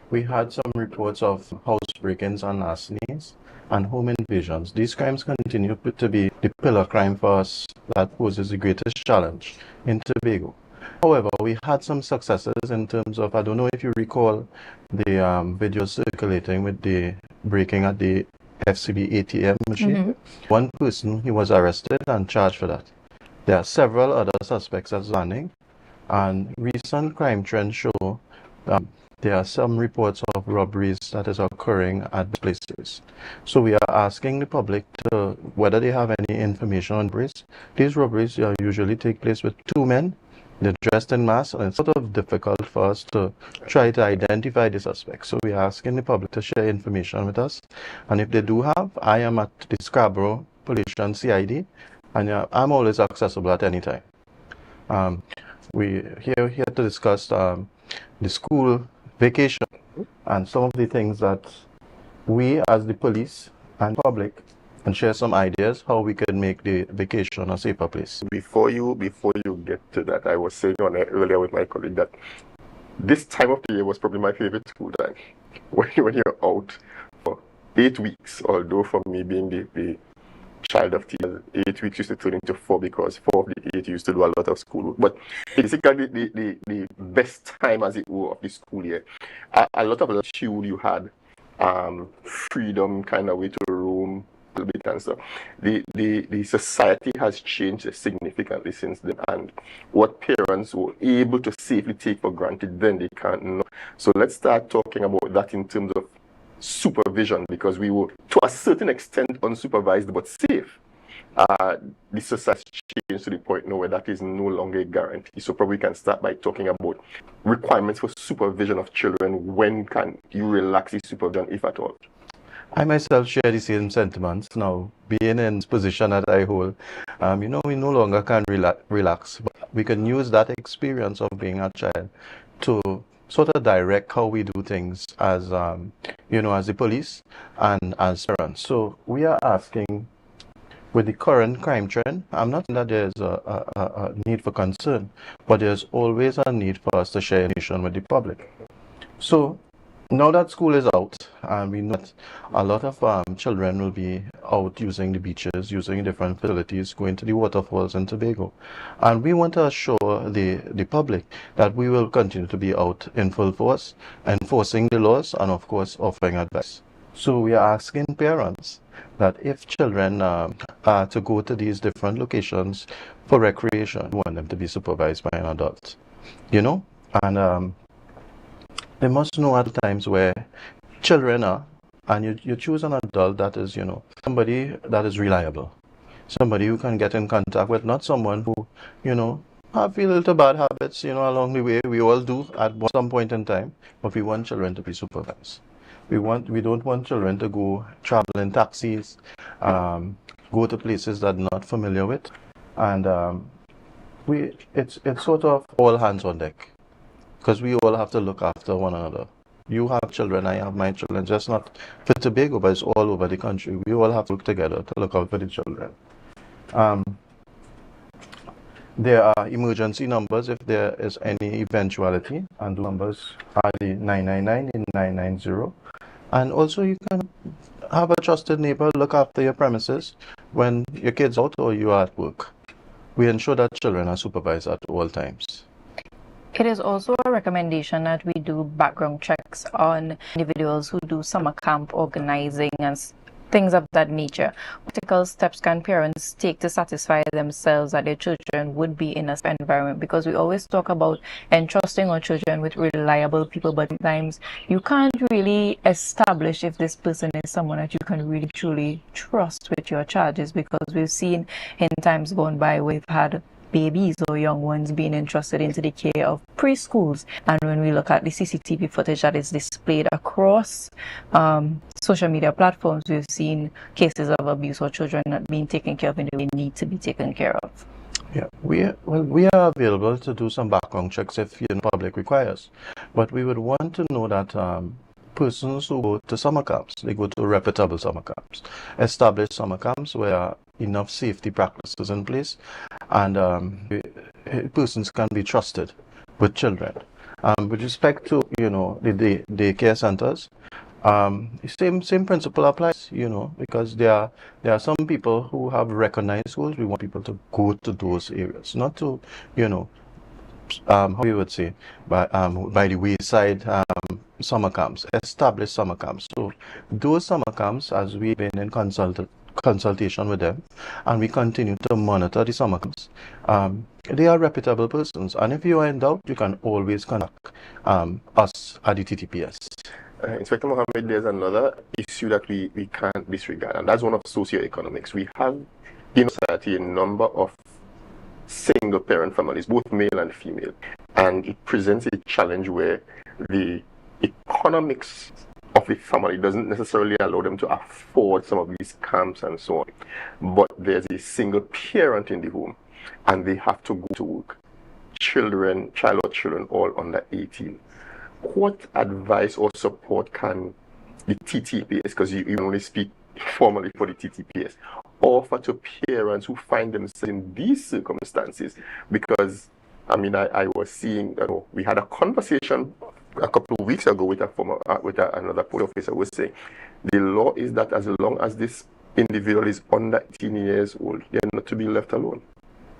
we had some reports of house break-ins and larcenies and home invasions. These crimes continue to be the pillar crime for us that poses the greatest challenge in Tobago. However, we had some successes in terms of, I don't know if you recall the video circulating with the breaking at the FCB ATM machine. One person, he was arrested and charged for that. There are several other suspects that's running, and recent crime trends show there are some reports of robberies that is occurring at the places. So we are asking the public to whether they have any information on robberies. These robberies usually take place with two men. They're dressed in masks, and it's sort of difficult for us to try to identify the suspects. So we are asking the public to share information with us. And if they do have, I am at the Scarborough Police Station CID, and I'm always accessible at any time. We're here to discuss the school vacation and some of the things that we as the police and public and share some ideas how we can make the vacation a safer place. Before you get to that, I was saying on earlier with my colleague that this time of the year was probably my favorite school time. When you're out for 8 weeks, although for me being the child of teachers, 8 weeks used to turn into 4 because 4 of the 8 used to do a lot of schoolwork. But basically the best time, as it were, of the school year. A lot of latitude you had, freedom kind of way to roam a little bit and stuff. The society has changed significantly since then, and what parents were able to safely take for granted then they can't know. So let's start talking about that in terms of supervision, because we were to a certain extent unsupervised but safe. The society changed to the point now where that is no longer a guarantee. So probably we can start by talking about requirements for supervision of children. When can you relax the supervision, if at all? I myself share the same sentiments now. Being in this position that I hold, we no longer can relax, but we can use that experience of being a child to sort of direct how we do things as as the police and as parents. So we are asking, with the current crime trend, I'm not saying that there's a need for concern, but there's always a need for us to share information with the public. So now that school is out, and we know that a lot of children will be out using the beaches, using different facilities, going to the waterfalls in Tobago. And we want to assure the public that we will continue to be out in full force, enforcing the laws, and of course offering advice. So we are asking parents that if children are to go to these different locations for recreation, we want them to be supervised by an adult, and they must know at times where children are, and you choose an adult that is, somebody that is reliable, somebody who can get in contact with, not someone who, have a little bad habits, along the way. We all do at some point in time, but we want children to be supervised. We don't want children to go travel in taxis, go to places that they're not familiar with, and it's sort of all hands on deck. Because we all have to look after one another. You have children, I have my children, just not for Tobago, but it's all over the country. We all have to work together to look out for the children. There are emergency numbers if there is any eventuality, and the numbers are the 999 and 990. And also you can have a trusted neighbor look after your premises when your kid's out or you are at work. We ensure that children are supervised at all times. It is also a recommendation that we do background checks on individuals who do summer camp organizing and things of that nature. What practical steps can parents take to satisfy themselves that their children would be in a safe environment? Because we always talk about entrusting our children with reliable people, but sometimes you can't really establish if this person is someone that you can really truly trust with your charges, because we've seen in times gone by we've had babies or young ones being entrusted into the care of preschools. And when we look at the CCTV footage that is displayed across social media platforms, we've seen cases of abuse or children not being taken care of in the way they need to be taken care of. Yeah, we are available to do some background checks if public requires, but we would want to know that persons who go to summer camps, they go to reputable summer camps, established summer camps where enough safety practices in place, and persons can be trusted with children. With respect to the daycare centers, same principle applies, because there are some people who have recognized schools. We want people to go to those areas, not to how you would say by the wayside summer camps, established summer camps. So those summer camps, as we've been in consultation with them, and we continue to monitor the summer camps, they are reputable persons, and if you are in doubt, you can always contact us at the TTPS. Inspector Mohammed, there's another issue that we can't disregard, and that's one of socioeconomics. We have in society a number of single parent families, both male and female, and it presents a challenge where the economics of a family doesn't necessarily allow them to afford some of these camps and so on. But there's a single parent in the home and they have to go to work. Child or children all under 18. What advice or support can the TTPS, because you only speak formally for the TTPS, offer to parents who find themselves in these circumstances? Because I was seeing, we had a conversation a couple of weeks ago with another police officer who was saying the law is that as long as this individual is under 18 years old, they're not to be left alone.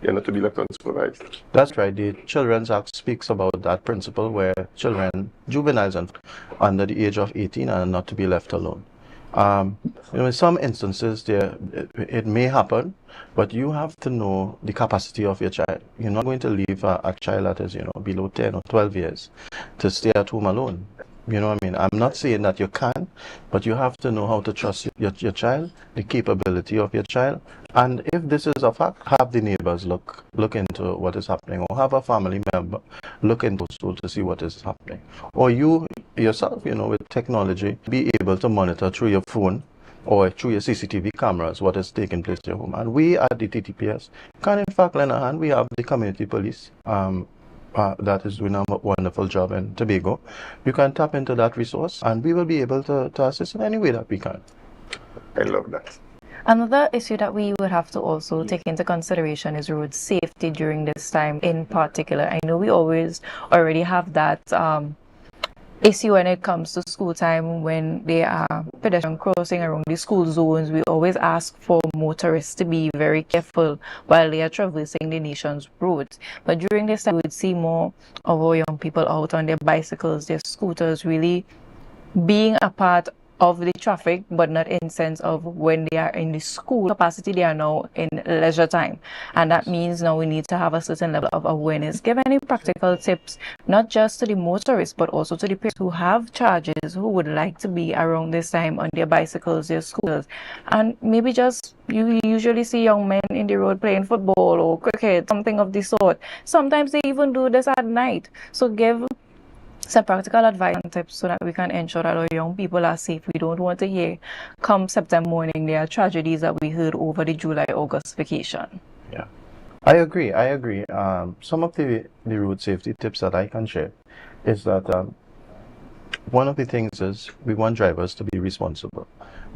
They're not to be left unsupervised. That's right. The Children's Act speaks about that principle where children, juveniles under the age of 18 are not to be left alone. In some instances, it may happen, but you have to know the capacity of your child. You're not going to leave a child that is, below 10 or 12 years to stay at home alone. You know what I mean? I'm not saying that you can, but you have to know how to trust your child, the capability of your child. And if this is a fact, have the neighbors look into what is happening, or have a family member look into it to see what is happening. Or you yourself, with technology, be able to monitor through your phone or through your CCTV cameras what is taking place in your home. And we at the TTPS can in fact lend a hand. We have the community police that is doing a wonderful job in Tobago. You can tap into that resource and we will be able to assist in any way that we can. I love that. Another issue that we would have to also take into consideration is road safety during this time in particular. I know we already have that issue when it comes to school time, when they are pedestrian crossing around the school zones. We always ask for motorists to be very careful while they are traversing the nation's roads. But during this time, we would see more of our young people out on their bicycles, their scooters, really being a part of the traffic, but not in sense of when they are in the school capacity, they are now in leisure time. And that means now we need to have a certain level of awareness. Give any practical tips, not just to the motorists, but also to the parents who have charges, who would like to be around this time on their bicycles, their scooters. And maybe just, you usually see young men in the road playing football or cricket, something of the sort. Sometimes they even do this at night. So give some practical advice and tips so that we can ensure that our young people are safe. We don't want to hear, come September morning, there are tragedies that we heard over the July-August vacation. Yeah, I agree. Some of the road safety tips that I can share is that one of the things is we want drivers to be responsible.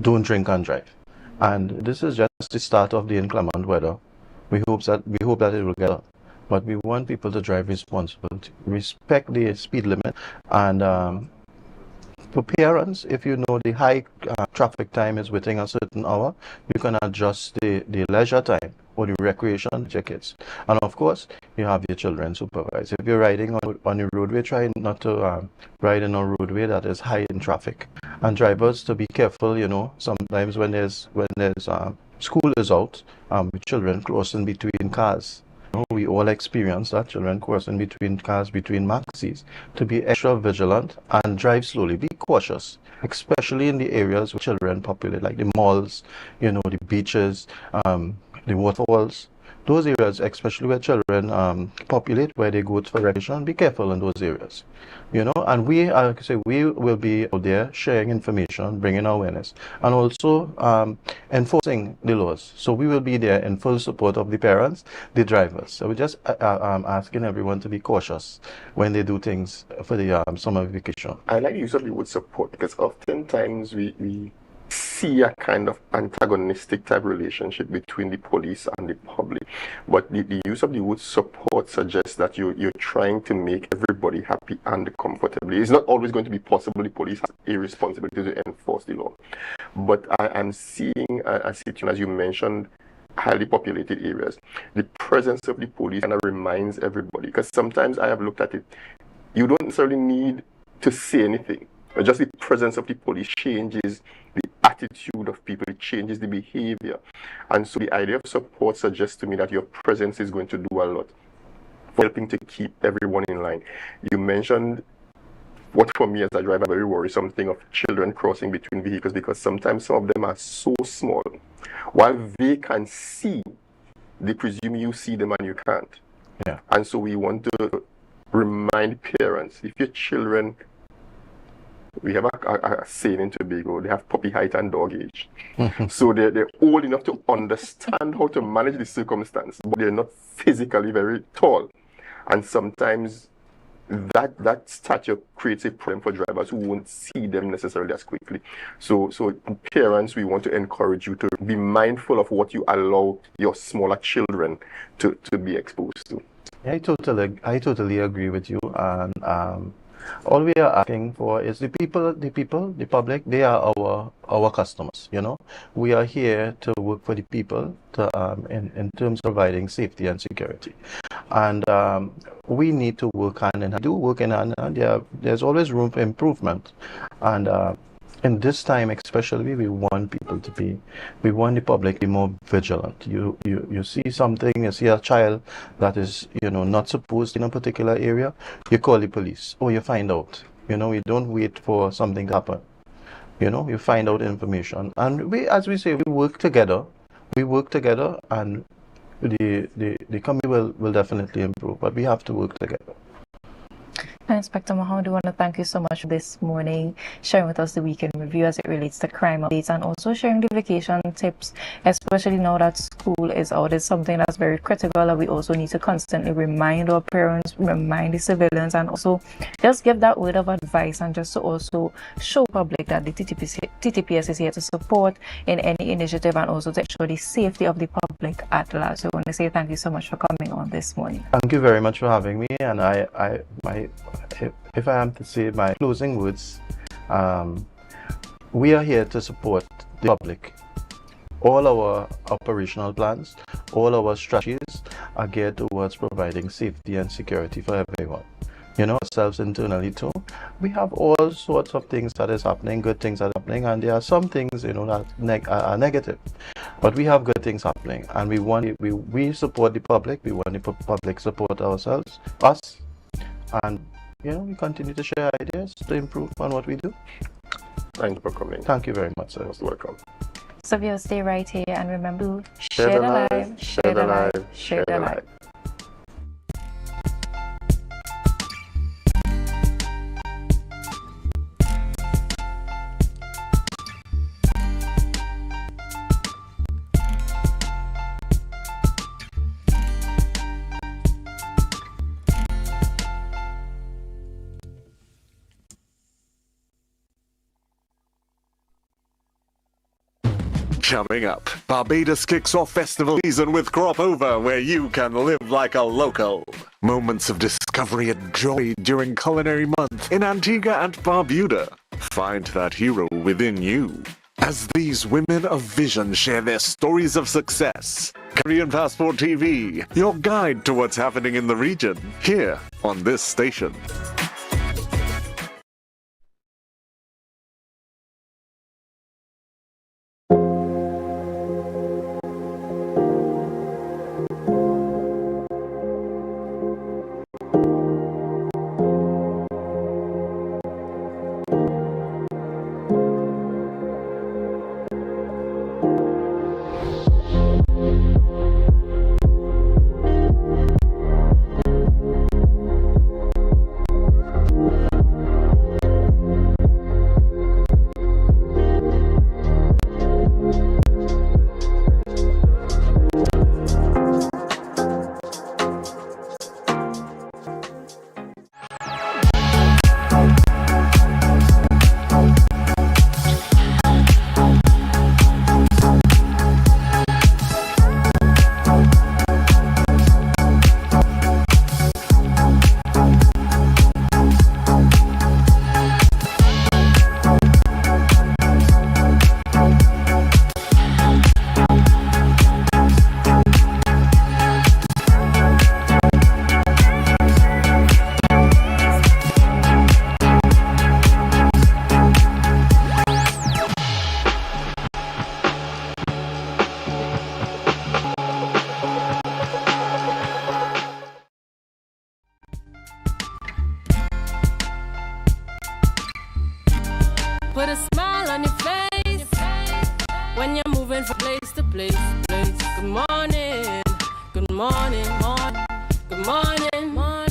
Don't drink and drive. And this is just the start of the inclement weather. We hope that it will get up. But we want people to drive responsible, to respect the speed limit, and for parents, if you know the high traffic time is within a certain hour, you can adjust the leisure time or the recreation tickets. And of course, you have your children supervised. If you're riding on a roadway, try not to ride in a roadway that is high in traffic. And drivers to be careful, sometimes when there's school is out, with children crossing between cars. We all experience that, children crossing between cars, between maxis, to be extra vigilant and drive slowly. Be cautious, especially in the areas where children populate, like the malls, the beaches, the waterfalls. those areas, especially where children populate, where they go for recreation, be careful in those areas. And we, like I say, we will be out there sharing information, bringing awareness, and also enforcing the laws. So we will be there in full support of the parents, the drivers. So we're just asking everyone to be cautious when they do things for the summer vacation. I like the use of the word support because oftentimes we see a kind of antagonistic type relationship between the police and the public. But the use of the word support suggests that you're trying to make everybody happy and comfortable. It's not always going to be possible. The police has a responsibility to enforce the law. But I'm seeing a situation, as you mentioned, highly populated areas. The presence of the police kind of reminds everybody, because sometimes I have looked at it, you don't necessarily need to say anything. But just the presence of the police changes the attitude of people, it changes the behavior. And so the idea of support suggests to me that your presence is going to do a lot for helping to keep everyone in line. You mentioned what for me as a driver, very worrisome thing of children crossing between vehicles, because sometimes some of them are so small. While they can see, they presume you see them and you can't. Yeah. And so we want to remind parents, if your children, we have a saying in Tobago, they have puppy height and dog age. So they're old enough to understand how to manage the circumstance, but they're not physically very tall. And sometimes that stature creates a problem for drivers who won't see them necessarily as quickly. So parents, we want to encourage you to be mindful of what you allow your smaller children to be exposed to. Yeah, I totally agree with you. And all we are asking for is the public, they are our customers, We are here to work for the people in terms of providing safety and security. And we need to work hand in hand, there's always room for improvement. And in this time especially, we want the public to be more vigilant. You see something, you see a child that is, not supposed in a particular area, you call the police, or you find out. We don't wait for something to happen. You find out information. And as we say, we work together, and the company will definitely improve, but we have to work together. Inspector Mahmoud, I want to thank you so much this morning, sharing with us the weekend review as it relates to crime updates and also sharing the vacation tips, especially now that school is out. It's something that's very critical, and we also need to constantly remind our parents, remind the civilians, and also just give that word of advice, and just to also show public that the TTPS is here to support in any initiative and also to ensure the safety of the public at large. So I want to say thank you so much for coming on this morning. Thank you very much for having me, and if I am to say my closing words, we are here to support the public. All our operational plans, all our strategies are geared towards providing safety and security for everyone. Ourselves internally too. We have all sorts of things that is happening, good things are happening, and there are some things, that are negative. But we have good things happening, and we support the public. We want the public support us, and we continue to share ideas to improve on what we do. Thank you for coming. Thank you very much, sir. Most welcome. So viewers, stay right here and remember, share the live, share the live, share the live. Coming up, Barbados kicks off festival season with Crop Over, where you can live like a local. Moments of discovery and joy during Culinary Month in Antigua and Barbuda. Find that hero within you. As these women of vision share their stories of success. Caribbean Passport TV, your guide to what's happening in the region, here on this station. when you're moving from place to place. Good morning, good morning, morning, good morning, morning.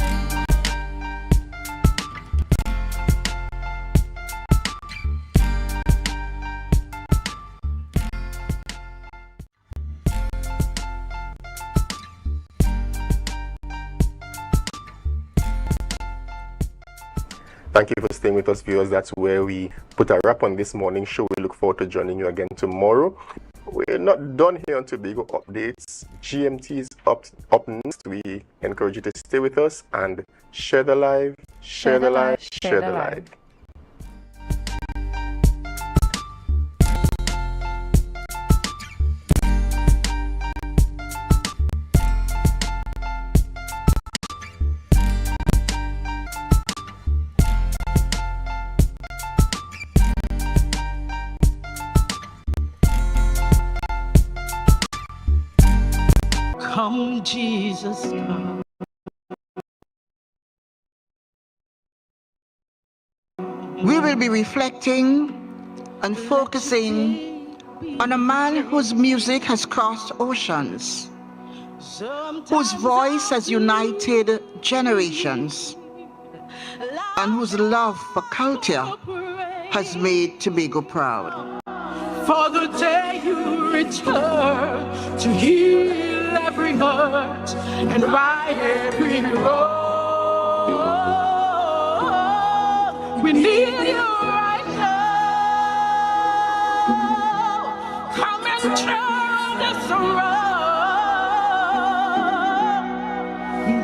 Thank you for staying with us, viewers. That's where we put a wrap on this morning's show. We look forward to joining you again tomorrow. We're not done here on Tobago Updates. GMT is up next. We encourage you to stay with us and share the live, share the live, share the live. Come, Jesus, come. We will be reflecting and focusing on a man whose music has crossed oceans, whose voice has united generations, and whose love for culture has made Tobago proud. For the day you return to heal every hurt and right every wrong. We need you right now. Come and turn us around.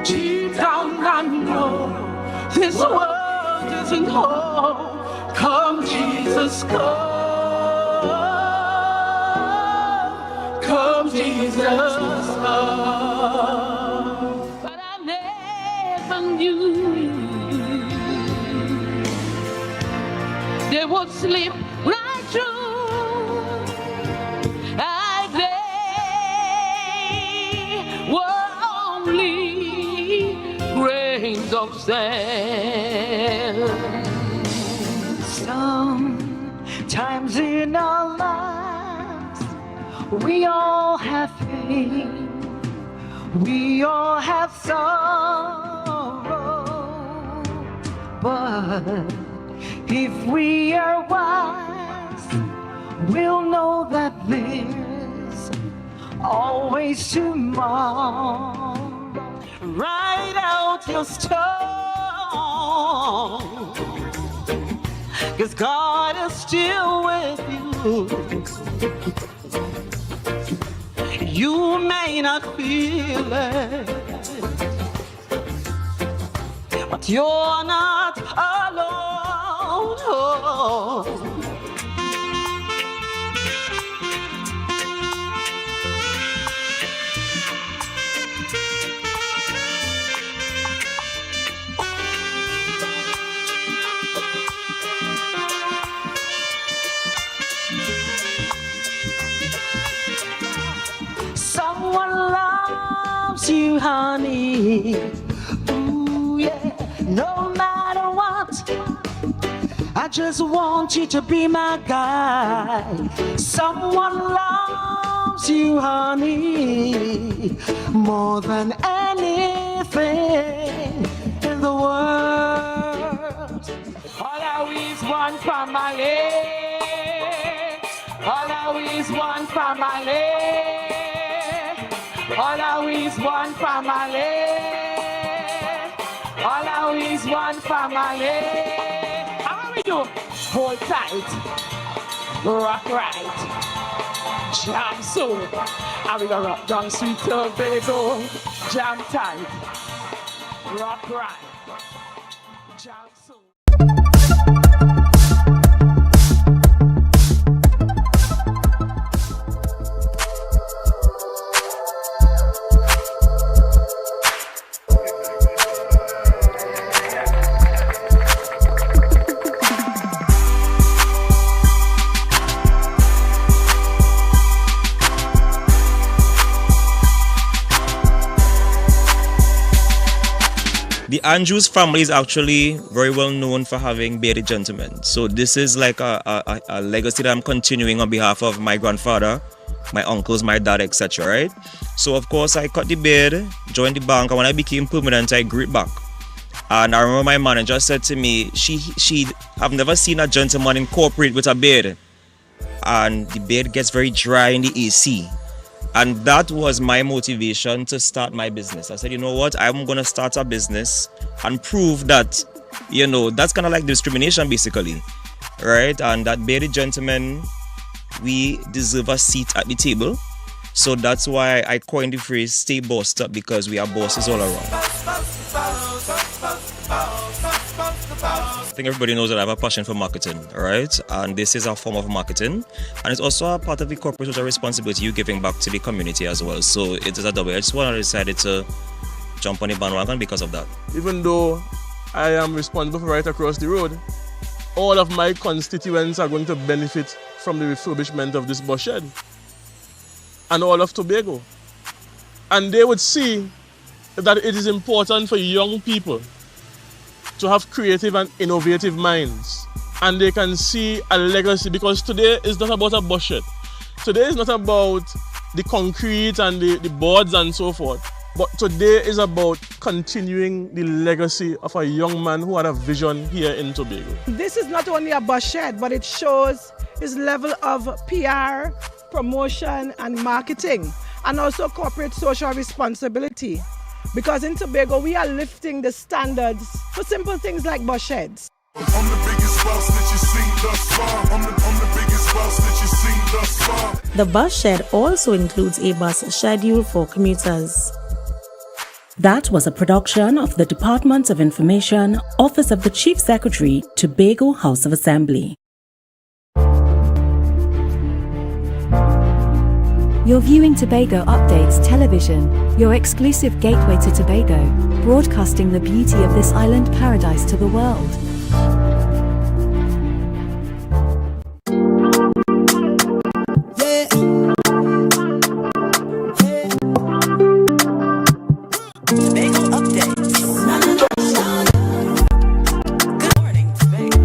Deep down I know this world isn't home. Come, Jesus, come. Come, Jesus, come. But I never knew they would slip right through. They were only grains of sand. Sometimes in our lives we all have pain, we all have sorrow, but if we are wise, we'll know that there's always tomorrow. Write out your storm, 'cause God is still with you. You may not feel it, but you're not alone. Oh. Someone loves you, honey. Ooh, yeah. No matter what, I just want you to be my guide. Someone loves you, honey, more than anything in the world. All I is one family. All I is one family. All I is one family. All I is one family. How we do? Hold tight, rock right, jam so. And we gonna rock down sweet Tobago. Jam tight, rock right, jam so. The Andrews family is actually very well known for having bearded gentlemen. So this is like a legacy that I'm continuing on behalf of my grandfather, my uncles, my dad, etc. Right? So of course I cut the beard, joined the bank, and when I became permanent, I grew it back. And I remember my manager said to me, she have never seen a gentleman incorporate with a beard. And the beard gets very dry in the AC. And that was my motivation to start my business. I said, you know what, I'm going to start a business and prove that, you know, that's kind of like discrimination basically, right? And that bearded gentlemen, we deserve a seat at the table. So that's why I coined the phrase, stay bossed up, because we are bosses all around. I think everybody knows that I have a passion for marketing, right? And this is a form of marketing. And it's also a part of the corporate social responsibility, you giving back to the community as well. So it is a double-edged sword. I decided to jump on the bandwagon because of that. Even though I am responsible for right across the road, all of my constituents are going to benefit from the refurbishment of this bus shed. And all of Tobago. And they would see that it is important for young people to have creative and innovative minds, and they can see a legacy, because today is not about a bus shed. Today is not about the concrete and the boards and so forth, but today is about continuing the legacy of a young man who had a vision here in Tobago. This is not only a bus shed, but it shows his level of PR, promotion and marketing, and also corporate social responsibility. Because in Tobago, we are lifting the standards for simple things like bus sheds. I'm the biggest boss that you've seen thus far. I'm the biggest boss that you've seen thus far. The bus shed also includes a bus schedule for commuters. That was a production of the Department of Information, Office of the Chief Secretary, Tobago House of Assembly. You're viewing Tobago Updates Television, your exclusive gateway to Tobago, broadcasting the beauty of this island paradise to the world. Tobago Updates. Good morning, Tobago.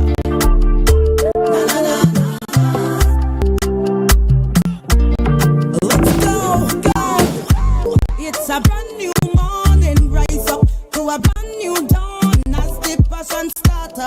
It's a brand new morning, rise up to a brand new dawn as the passion starter.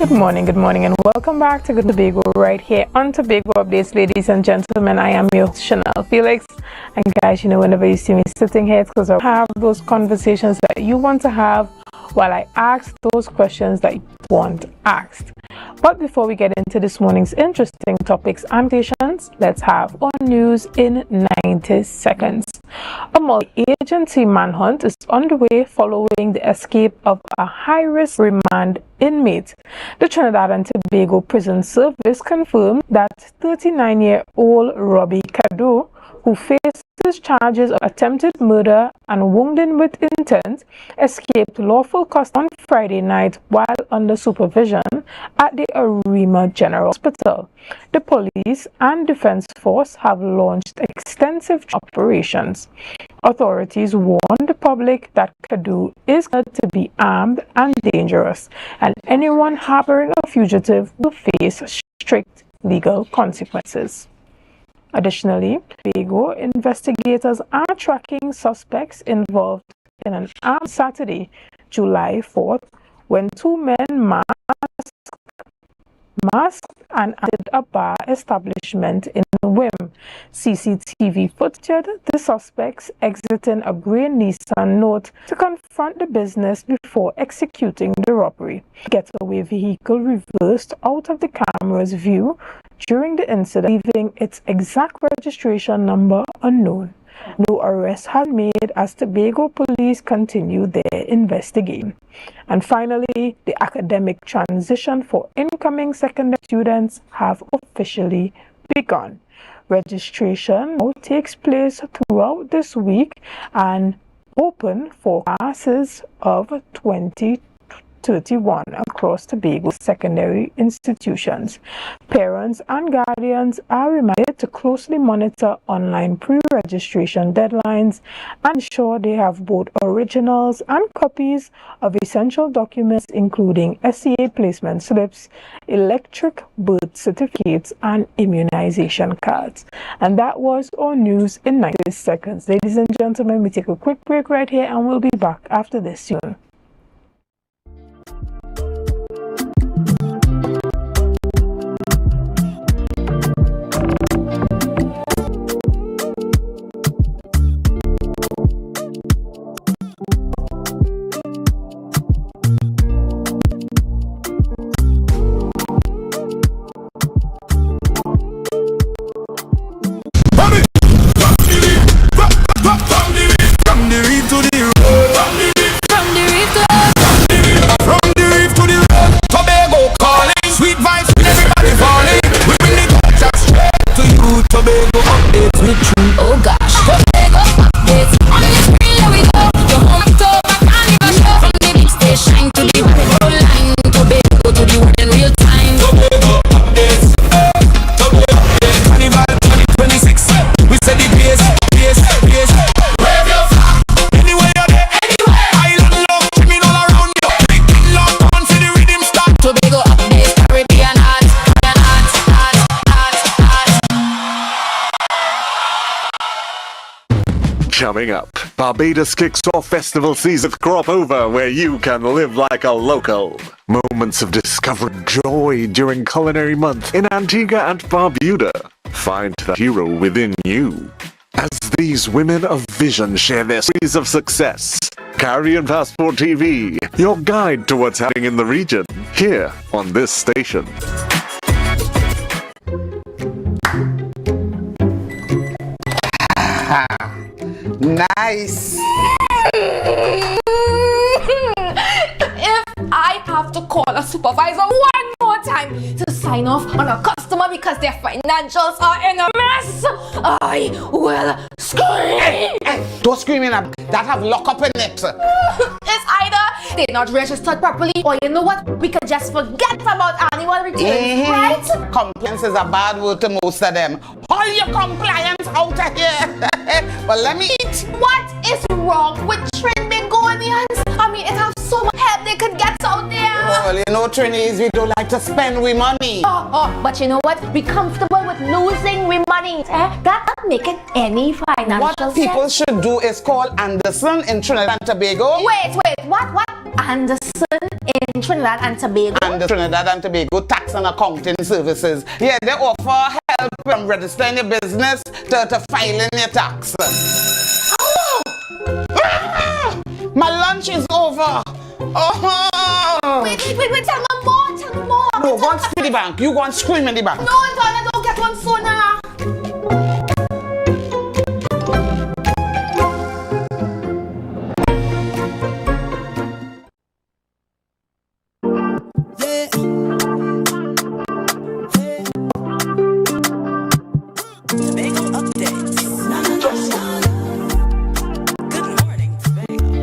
Good morning, and welcome back to Good Tobago right here on Tobago Updates, ladies and gentlemen. I am your host, Chanel Felix, and guys, you know, whenever you see me sitting here, it's because I have those conversations that you want to have while I ask those questions that you want asked. But before we get into this morning's interesting topics and patients, let's have our news in 90 seconds. A multi-agency manhunt is underway following the escape of a high-risk remand inmate. The Trinidad and Tobago Prison Service confirmed that 39-year-old Robbie Kadu, who faces charges of attempted murder and wounding with intent, escaped lawful custody on Friday night while under supervision at the Arima General Hospital. The police and defense force have launched extensive operations. Authorities warned the public that Kadu is said to be armed and dangerous, and anyone harboring a fugitive will face strict legal consequences. Additionally, Tobago investigators are tracking suspects involved in an armed Saturday, July 4th, when two men masked and entered a bar establishment in Wim. CCTV footage the suspects exiting a grey Nissan Note to confront the business before executing the robbery. The getaway vehicle reversed out of the camera's view during the incident, leaving its exact registration number unknown. No arrest has been made as Tobago police continue their investigation. And finally, the academic transition for incoming secondary students have officially begun. Registration now takes place throughout this week and open for classes of 2031 across Tobago secondary institutions. Parents and guardians are reminded to closely monitor online pre-registration deadlines and ensure they have both originals and copies of essential documents including SCA placement slips, electric birth certificates, and immunization cards. And that was our news in 90 seconds. Ladies and gentlemen, we take a quick break right here and we'll be back after this soon. Tobago updates with you. Oh gosh. Tobago updates. On the screen, here we go. Your home October carnival show. From the big station to the radio line. Tobago to the world in real time. Tobago updates. Tobago updates. Carnival 2026. We said the pace. Wave your flag. Anywhere you're there. Anywhere. Island love. Criminal around you. Big lock on to the rhythm start. Tobago updates. Caribbean art. Coming up, Barbados kicks off festival season with Crop Over, where you can live like a local. Moments of discovery, joy during culinary month in Antigua and Barbuda. Find the hero within you. As these women of vision share their stories of success. Caribbean Passport TV, your guide to what's happening in the region, here on this station. Nice. If I have to call a supervisor one more time to sign off on a customer because their financials are in a mess, I will scream. Don't scream in a that have lock up in it. It's either they're not registered properly, or you know what? We could just forget about annual returns, right? Compliance is a bad word to most of them. All your compliance out of here. But let me eat. What is wrong with Trinbagonians? I mean, it has so much help they could get out there. Well, you know, Trinis, we don't like to spend we money. But you know what? Be comfortable with losing we money. That make it any financial What people should do is call Anderson in Trinidad and Tobago. Wait, what? Anderson in Trinidad and Tobago. And the Trinidad and Tobago Tax and Accounting Services. Yeah, they offer help from registering your business to filing your tax. Oh! Ah! My lunch is over. Oh! Wait, tell me more. No, go and scream in the bank. You go and scream in the bank. No, I don't get one sooner. Tobago updates. Good morning, Tobago.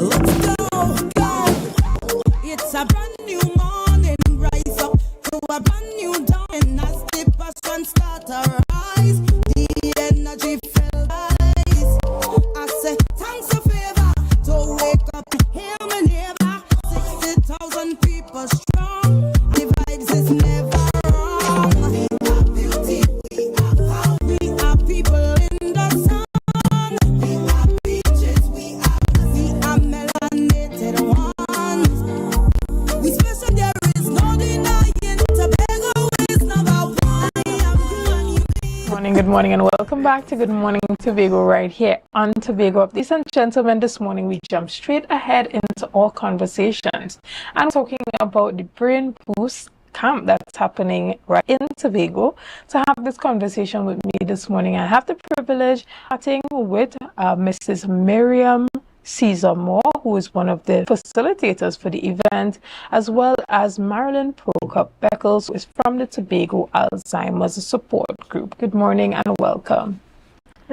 Let's go. It's a brand new morning. Rise up to a brand new dawn. As the passion start to rise, the energy feel rise. I say thanks a favor to wake up, hear me neighbor. 60,000 people strong. The vibes is never wrong. We are beauty, we are power. We are people in the sun. We are beaches, we are melanated ones. We special, there is no denying. Tobago is number one. Good morning, and welcome back to Good Morning Tobago right here on Tobago. Ladies and gentlemen, this morning we jump straight ahead into our conversations and talking about the Brain Boost camp that's happening right in Tobago. To have this conversation with me this morning, I have the privilege of chatting with Mrs. Miriam Caesar Moore, who is one of the facilitators for the event, as well as Marilyn Prokop-Beckles, who is from the Tobago Alzheimer's Support Group. Good morning and welcome.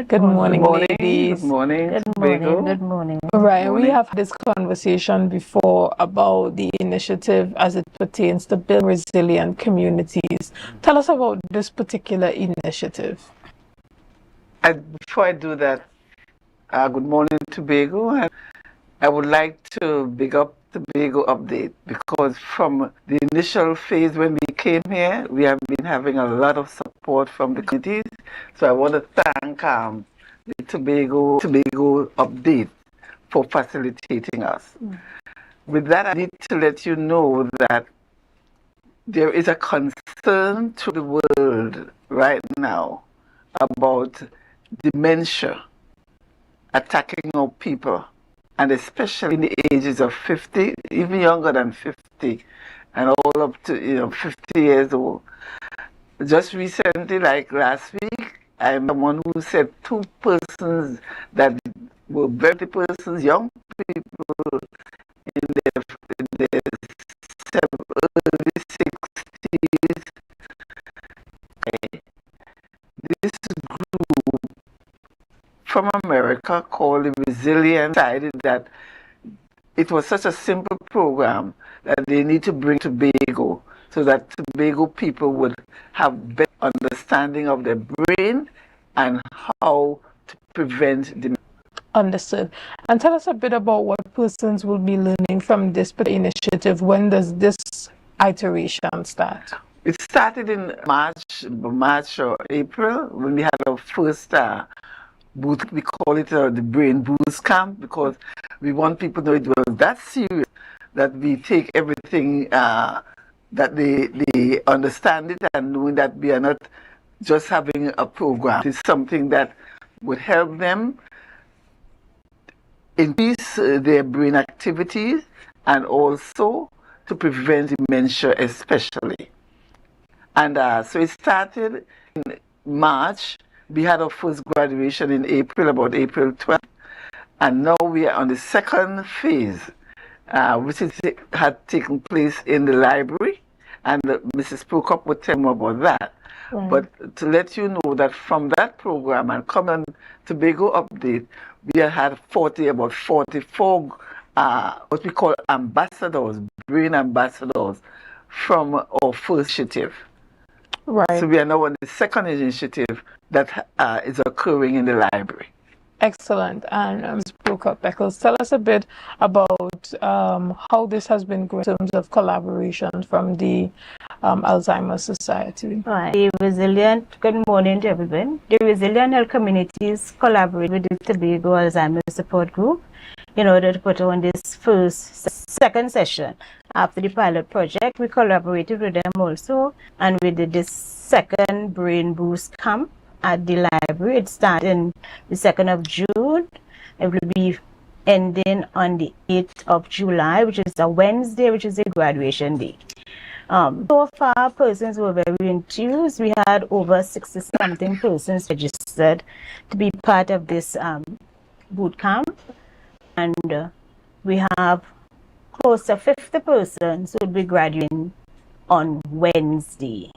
Good morning, ladies. Good morning. Good morning. Right, we have this conversation before about the initiative as it pertains to build resilient communities. Tell us about this particular initiative. Before I do that, good morning, Tobago. And I would like to big up Tobago Update, because from the initial phase when we came here, we have been having a lot of support from the communities. So I want to thank the Tobago Update for facilitating us. With that, I need to let you know that there is a concern to the world right now about dementia attacking our people, and especially in the ages of 50, even younger than 50, and all up to 50 years old. Just recently, like last week, I'm someone who said 2 persons that were very persons, young people in their early 60s. This group from America called the Resilient decided that it was such a simple program that they need to bring to Tobago, so that Tobago people would have better understanding of their brain and how to prevent dementia. Understood. And tell us a bit about what persons will be learning from this initiative. When does this iteration start? It started in March or April, when we had our first booth. We call it the Brain Boost Camp, because we want people to know it was that serious, that we take everything, that they understand it, and knowing that we are not just having a program. It's something that would help them increase their brain activities, and also to prevent dementia especially. And so it started in March. We had our first graduation in April, about April 12th. And now we are on the second phase, which had taken place in the library. And Mrs. Prokop would tell more about that. Right. But to let you know that from that program, and come on Tobago Update, we had about 44 what we call ambassadors, brain ambassadors, from our first initiative. Right. So we are now on the second initiative that is occurring in the library. Excellent. And Ms. Prokop-Beckles, tell us a bit about how this has been grown in terms of collaboration from the Alzheimer's Society. Right. The resilient, good morning to everyone. The Resilient Health Communities collaborate with the Tobago Alzheimer's Support Group in order to put on this second session. After the pilot project, we collaborated with them also, and we did this second Brain Boost Camp at the library. It started the 2nd of June. It will be ending on the 8th of July, which is a Wednesday, which is a graduation day. So far, persons were very enthused. We had over 60-something persons registered to be part of this boot camp, and we have close to 50 persons who will be graduating on Wednesday.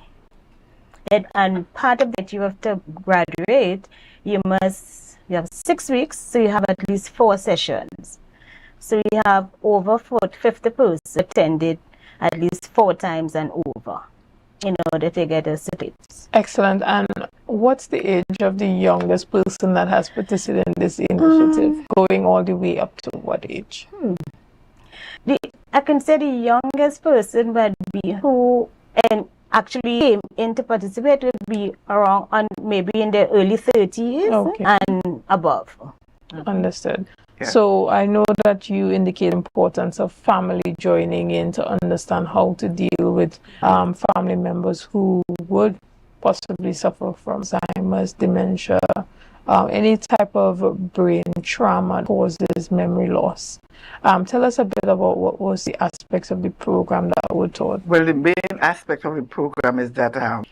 And part of that, you have to graduate, you have 6 weeks, so you have at least 4 sessions. So we have over 50 persons attended at least 4 times and over in order to get a certificate. Excellent. And what's the age of the youngest person that has participated in this initiative, going all the way up to what age? I can say the youngest person would be who actually came in to participate would be around maybe in the early 30s and above. Understood. Yeah. So I know that you indicate the importance of family joining in to understand how to deal with family members who would possibly suffer from Alzheimer's, dementia, any type of brain trauma that causes memory loss. Tell us a bit about what was the aspects of the program that were taught. Well, the main aspect of the program is that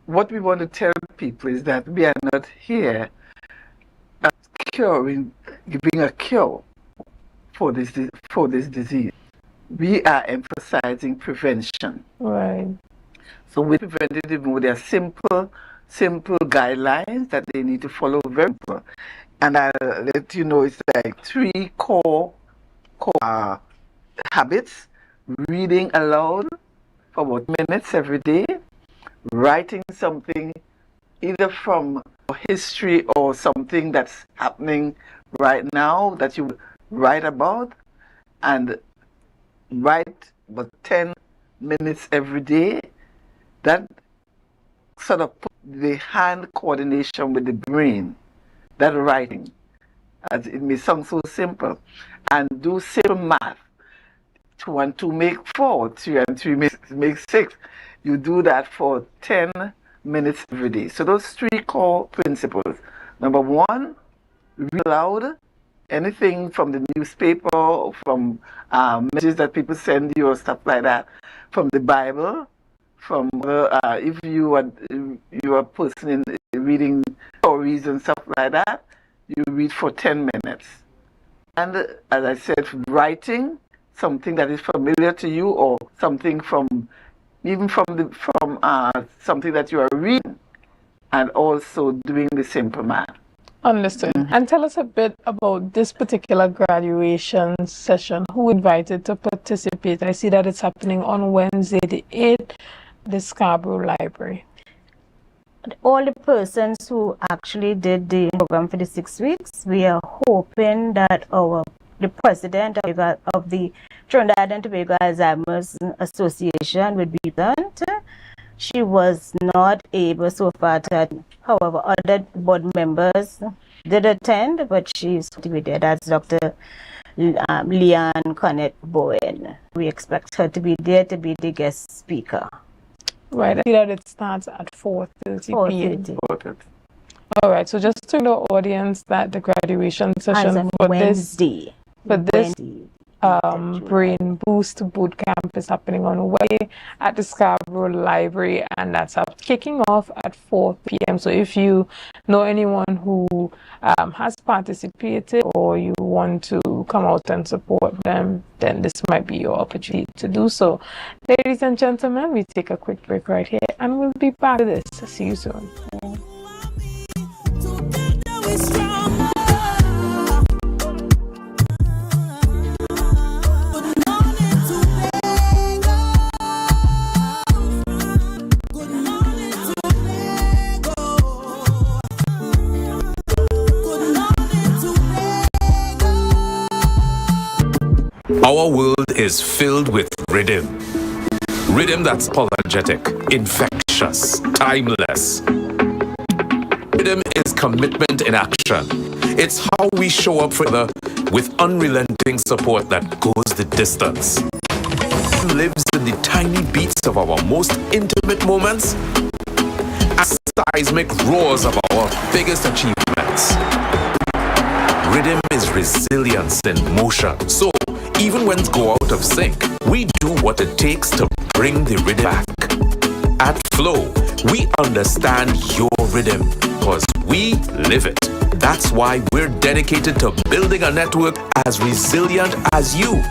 what we want to tell people is that we are not here giving a cure for this disease. We are emphasizing prevention. Right. So we prevent it even with their simple guidelines that they need to follow very well. And I'll let you know it's like 3 core habits: reading aloud for about minutes every day, writing something either from history or something that's happening right now that you write about, and write about 10 minutes every day. That sort of put the hand coordination with the brain, that writing, as it may sound so simple, and do simple math. 2 and 2 make 4, 3 and 3 make 6. You do that for 10 minutes every day. So those 3 core principles. Number 1, read aloud anything from the newspaper, from messages that people send you or stuff like that, from the Bible, from if you are a person in reading stories and stuff like that, you read for 10 minutes. And as I said, writing something that is familiar to you, or something from something that you are reading, and also doing the simple math. Understood. And tell us a bit about this particular graduation session. Who invited to participate? I see that it's happening on Wednesday the 8th, the Scarborough Library. All the persons who actually did the program for the 6 weeks, we are hoping that the president of the Trinidad and Tobago Alzheimer's Association would be present. She was not able so far to attend. However, other board members did attend, but she's to be there. That's Dr. Leanne Connett Bowen. We expect her to be there to be the guest speaker. Right, I see that it starts at 4:30 p.m. 4:30. All right, so just to the audience that the graduation session on for Wednesday. this Brain Boost Boot Camp is happening on Wednesday at the Scarborough Library, and that's kicking off at 4 p.m. So if you know anyone who has participated, or you want to come out and support them, then this might be your opportunity to do so. Ladies and gentlemen, we take a quick break right here, and we'll be back to this. See you soon. Our world is filled with rhythm. Rhythm that's apologetic, infectious, timeless. Rhythm is commitment in action. It's how we show up for the with unrelenting support that goes the distance. Lives in the tiny beats of our most intimate moments, as seismic roars of our biggest achievements. Rhythm is resilience in motion. So even when things go out of sync, we do what it takes to bring the rhythm back. At Flow, we understand your rhythm because we live it. That's why we're dedicated to building a network as resilient as you,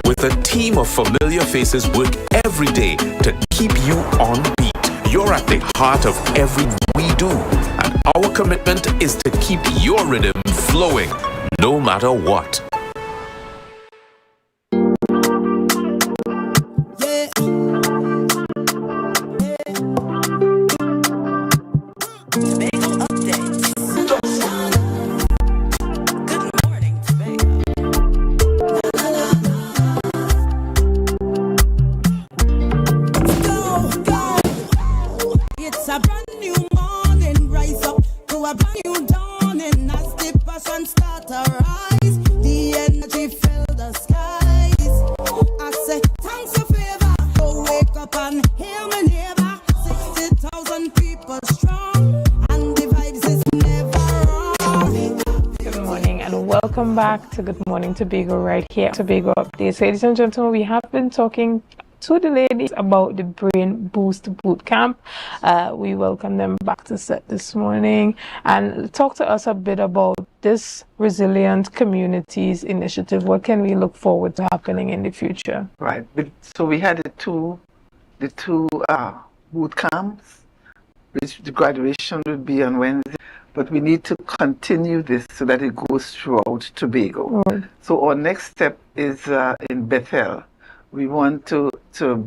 with a team of familiar faces work every day to keep you on beat. You're at the heart of everything we do, and our commitment is to keep your rhythm flowing, no matter what. It's a brand new morning, rise up to a brand new dawning as the passion start to rise. The energy fill the skies. I say thanks a favor. Go wake up and hear me neighbor. 60,000 people strong and the vibes is never wrong. Good morning and welcome back to Good Morning Tobago right here. Tobago Updates. Ladies and gentlemen, we have been talking to the ladies about the Brain Boost Boot Camp. We welcome them back to set this morning and talk to us a bit about this Resilient Communities initiative. What can we look forward to happening in the future? Right. So we had the two boot camps, which the graduation will be on Wednesday. But we need to continue this so that it goes throughout Tobago. Right. So our next step is in Bethel. We want to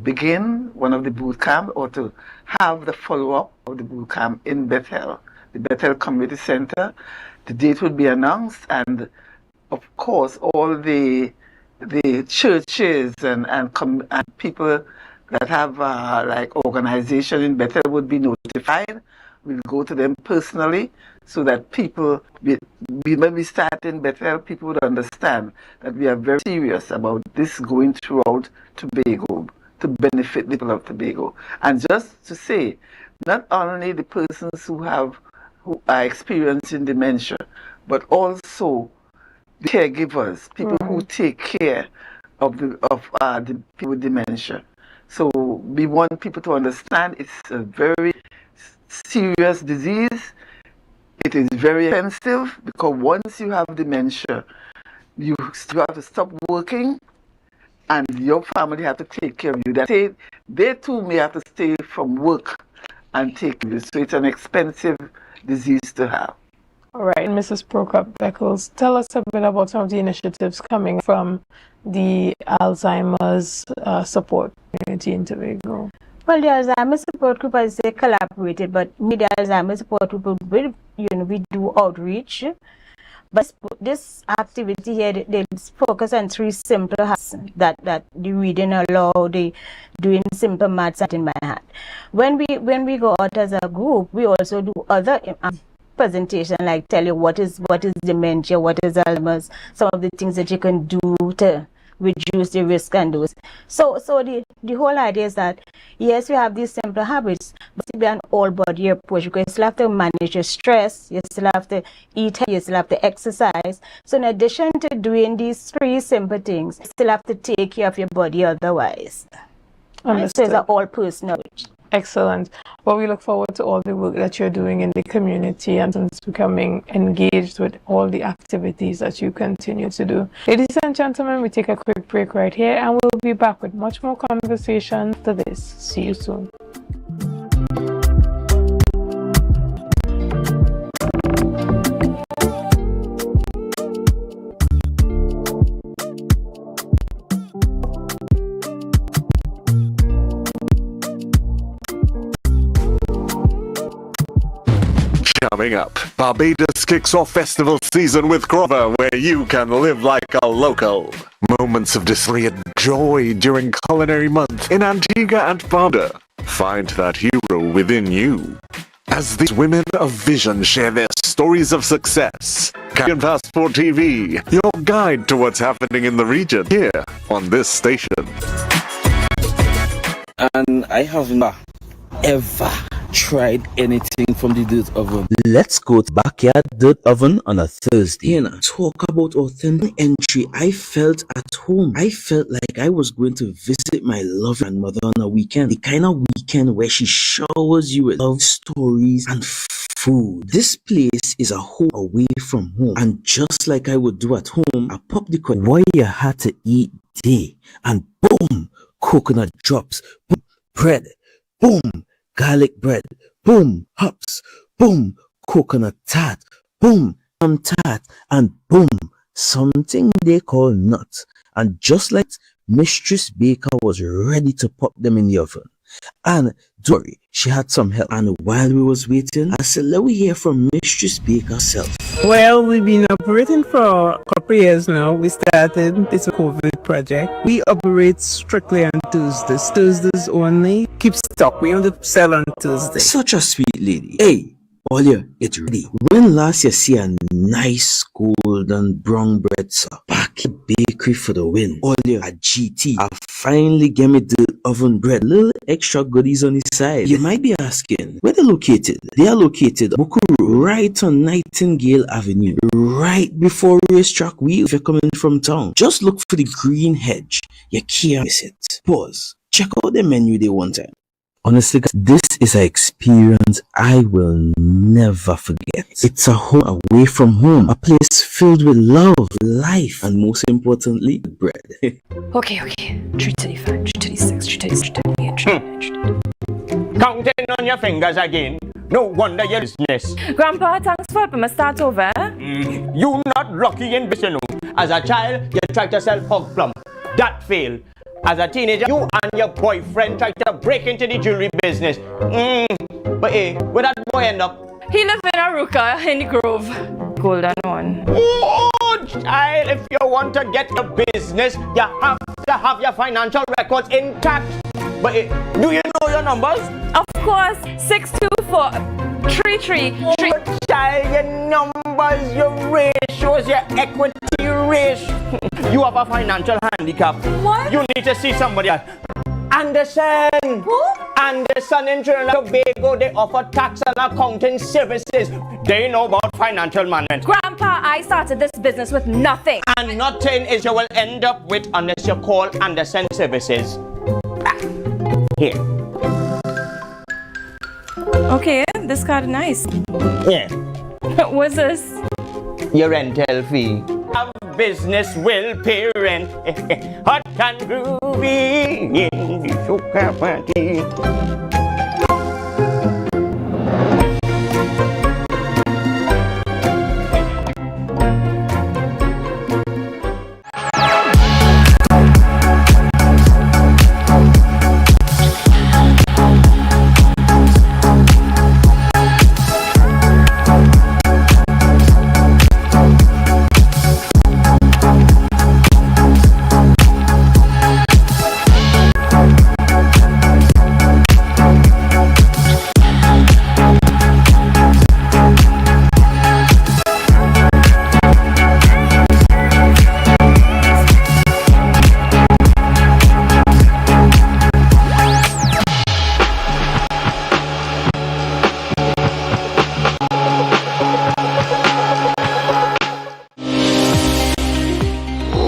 begin one of the boot camp or to have the follow-up of the boot camp in Bethel, the Bethel Community Center. The date will be announced, and of course all the churches and people that have like organization in Bethel would be notified. We'll go to them personally so that people, when we start in Bethel, people would understand that we are very serious about this going throughout Tobago to benefit the people of Tobago. And just to say, not only the persons who are experiencing dementia, but also the caregivers, people who take care of the people with dementia. So we want people to understand it's a very serious disease. It is very expensive because once you have dementia, you have to stop working and your family have to take care of you. They too may have to stay from work and take care of you. So it's an expensive disease to have. All right, Mrs. Prokop-Beckles, tell us a bit about some of the initiatives coming from the Alzheimer's support community in Tobago. Well, the Alzheimer's support group, as they collaborated, but with the Alzheimer's support group, we do outreach. But this activity here, they focus on three simple habits that the reading aloud, the doing simple maths in my hand. When we go out as a group, we also do other presentation, like tell you what is dementia, what is Alzheimer's, some of the things that you can do to reduce the risk and those. So the whole idea is that yes, we have these simple habits, but to be an all body approach, because you still have to manage your stress, you still have to eat, you still have to exercise. So in addition to doing these three simple things, you still have to take care of your body otherwise. Understood. So it's an all personal. Excellent. Well, we look forward to all the work that you're doing in the community and becoming engaged with all the activities that you continue to do. Ladies and gentlemen, we take a quick break right here and we'll be back with much more conversation after this. See you soon. Coming Coming up, Barbados kicks off festival season with crop over, where you can live like a local. Moments of display and joy during Culinary Month in Antigua and Barbuda. Find that hero within you. As these women of vision share their stories of success. Caribbean Passport TV, your guide to what's happening in the region, here on this station. And I have not ever tried anything from the dirt oven. Let's go to backyard dirt oven on a Thursday. Talk about authentic entry. I felt at home. I felt like I was going to visit my loving grandmother on a weekend. The kind of weekend where she showers you with love stories and food. This place is a home away from home. And just like I would do at home, I popped the question, what you had to eat day? And boom, coconut drops, boom, bread, boom, garlic bread, boom, hops, boom, coconut tart, boom, tart, and boom, something they call nuts. And just like Mistress Baker was ready to pop them in the oven. And don't worry, she had some help. And while we was waiting, I said, let we hear from Mistress Baker herself. Well, we've been operating for a couple of years now. We started this COVID project. We operate strictly on Tuesdays. Tuesdays only. Keep stock. We only sell on Tuesdays. Such a sweet lady. Hey, Olia, it's ready. When last you see a nice golden brown bread, sir? Back in bakery for the win. Olia, a GT, I finally get me the oven bread. Little extra goodies on the side. You might be asking, where they're located? They are located Bukuru, right on Nightingale Avenue, right before Racetrack Wheel if you're coming from town. Just look for the green hedge. You can't miss it. Pause. Check out the menu they one time. Honestly, this is an experience I will never forget. It's a home away from home, a place filled with love, life, and most importantly, bread. Okay. 335, 336, 338, 339. Counting on your fingers again. No wonder your business. Grandpa, thanks for helping me start over. You not lucky in business. As a child, you tried to sell hog plum. That failed. As a teenager, you and your boyfriend tried to break into the jewelry business. But hey, where that boy end up? He lives in Aruka in the Grove. Golden one. Oh, child, if you want to get a business, you have to have your financial records intact. But hey, do you know your numbers? Of course, 624 333. Oh, child, your numbers, your ratios, your equity ratio. You have a financial handicap. What? You need to see somebody else. Anderson. Who? Anderson in Trinidad and Tobago. They offer tax and accounting services. They know about financial management. Grandpa, I started this business with nothing. And nothing is you will end up with unless you call Anderson Services. Here. Okay, this card is nice. Yeah. What's this? Your rental fee. A business will pay rent. Hot and groovy in the sugar party.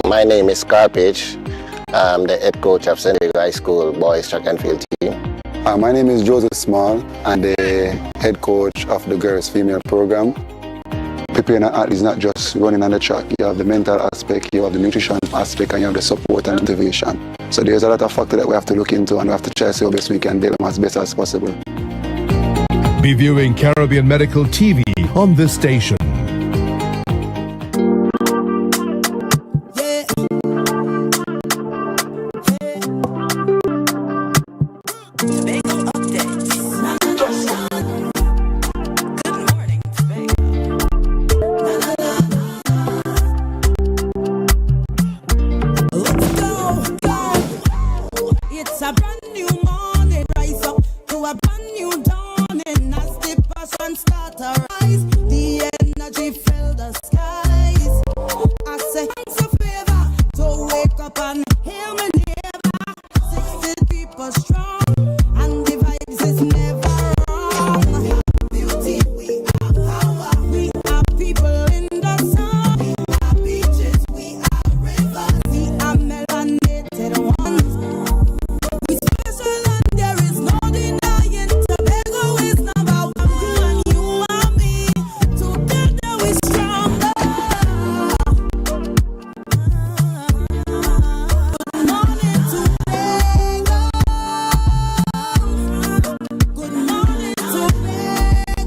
My name is Carpage. I'm the head coach of St. High School boys track and field team. My name is Joseph Small. I'm the head coach of the girls female program. Preparing an athlete is not just running on the track. You have the mental aspect, you have the nutrition aspect, and you have the support and motivation. So there's a lot of factors that we have to look into, and we have to try to see how best we can deal them as best as possible. Be viewing Caribbean Medical TV on this station. skies. I say it's a favor to wake up and hear me neighbor. 60 people strong and the vibes is never wrong. Beauty, we are power. We are people in the sun. We are beaches, we are rivers. We are melanated ones. We special and there is no denying. Tobago is number one, and you are me. Together we stronger. Good morning, Tobago. Good morning, Tobago.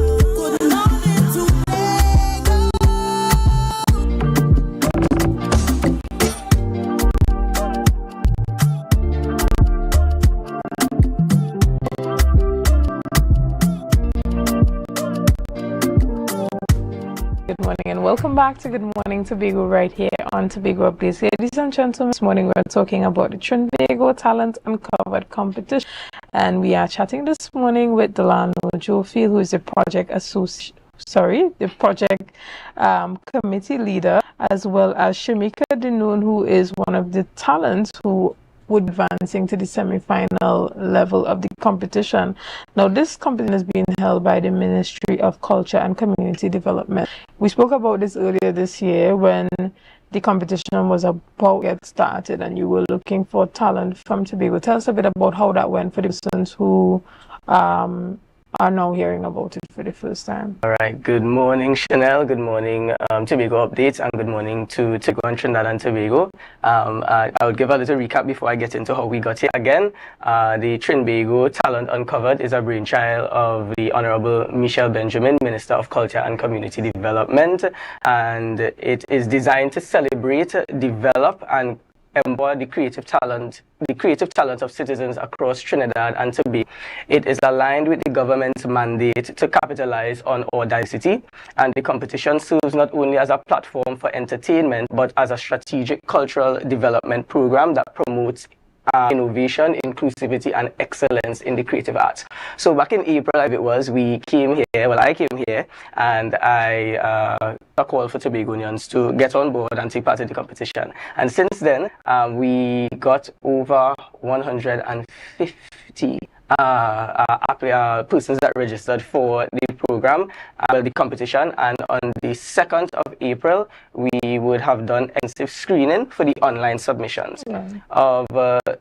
Good morning, Tobago. Good morning and welcome back to Good Morning Tobago right here on Tobago Updates. Ladies and gentlemen, this morning we're talking about the Tobago Talent Uncovered competition, and we are chatting this morning with Delano Jofield, who is the project committee leader, as well as Shamika Dinoon, who is one of the talents who would be advancing to the semi-final level of the competition. Now, this competition is being held by the Ministry of Culture and Community Development. We spoke about this earlier this year when the competition was about to get started and you were looking for talent from Tobago. Tell us a bit about how that went for the persons who are now hearing about it for the first time. All right. Good morning, Chanel. Good morning, Tobago Updates, and good morning to Tobago and Trinidad and Tobago. I would give a little recap before I get into how we got here. Again, the Tobago Talent Uncovered is a brainchild of the Honorable Michelle Benjamin, Minister of Culture and Community Development, and it is designed to celebrate, develop, and empower the creative talent of citizens across Trinidad and Tobago. It is aligned with the government's mandate to capitalize on our diversity, and the competition serves not only as a platform for entertainment, but as a strategic cultural development program that promotes innovation, inclusivity, and excellence in the creative arts. So back in April, I came here, and I a call for Tobagonians to get on board and take part in the competition. And since then, we got over 150 persons that registered for the program, the competition, and on the 2nd of April, we would have done extensive screening for the online submissions. Of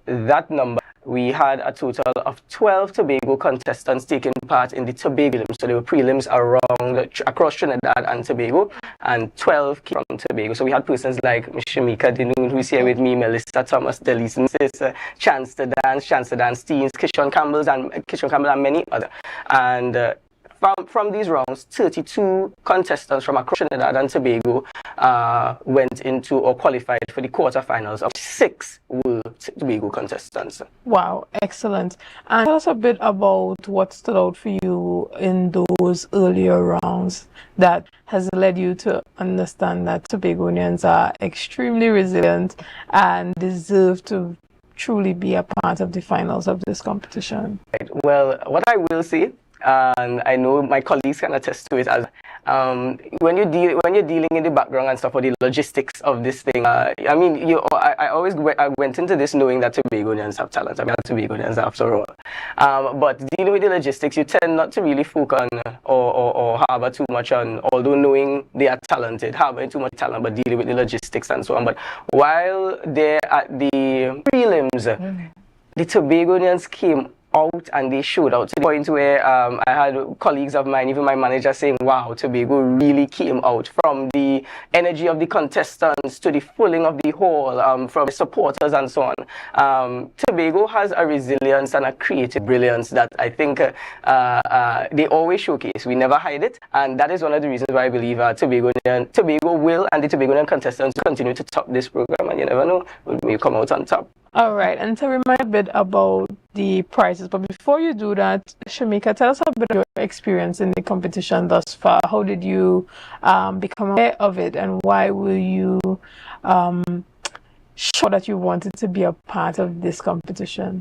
that number, we had a total of 12 Tobago contestants taking part in the Tobago prelims. So there were prelims across Trinidad and Tobago, and 12 came from Tobago. So we had persons like Shamika Dinoon, who's here with me, Melissa Thomas, Delison, Chance to Dance, Steens, Kishon Campbell, and many others. And from these rounds, 32 contestants from across Trinidad and Tobago went into or qualified for the quarterfinals. Of 6 were Tobago contestants. Wow, excellent. And tell us a bit about what stood out for you in those earlier rounds that has led you to understand that Tobagonians are extremely resilient and deserve to truly be a part of the finals of this competition. Right. Well, what I will say, and I know my colleagues can attest to it, as when you're dealing in the background and stuff, or the logistics of this thing, I went into this knowing that Tobagonians have talent. I mean, Tobagonians after all. But dealing with the logistics, you tend not to really focus on or harbor too much on, although knowing they are talented, harboring too much talent, but dealing with the logistics and so on. But while they're at the prelims, the Tobagonians came out and they showed out to the point where I had colleagues of mine, even my manager, saying, wow, Tobago really came out, from the energy of the contestants to the filling of the hall, from the supporters and so on. Tobago has a resilience and a creative brilliance that I think they always showcase. We never hide it, and that is one of the reasons why I believe Tobago will, and the Tobagonian contestants continue to top this program, and you never know, we may come out on top. All right, and to remind a bit about the prizes, but before you do that, Shamika, tell us a bit of your experience in the competition thus far. How did you become aware of it, and why were you sure that you wanted to be a part of this competition?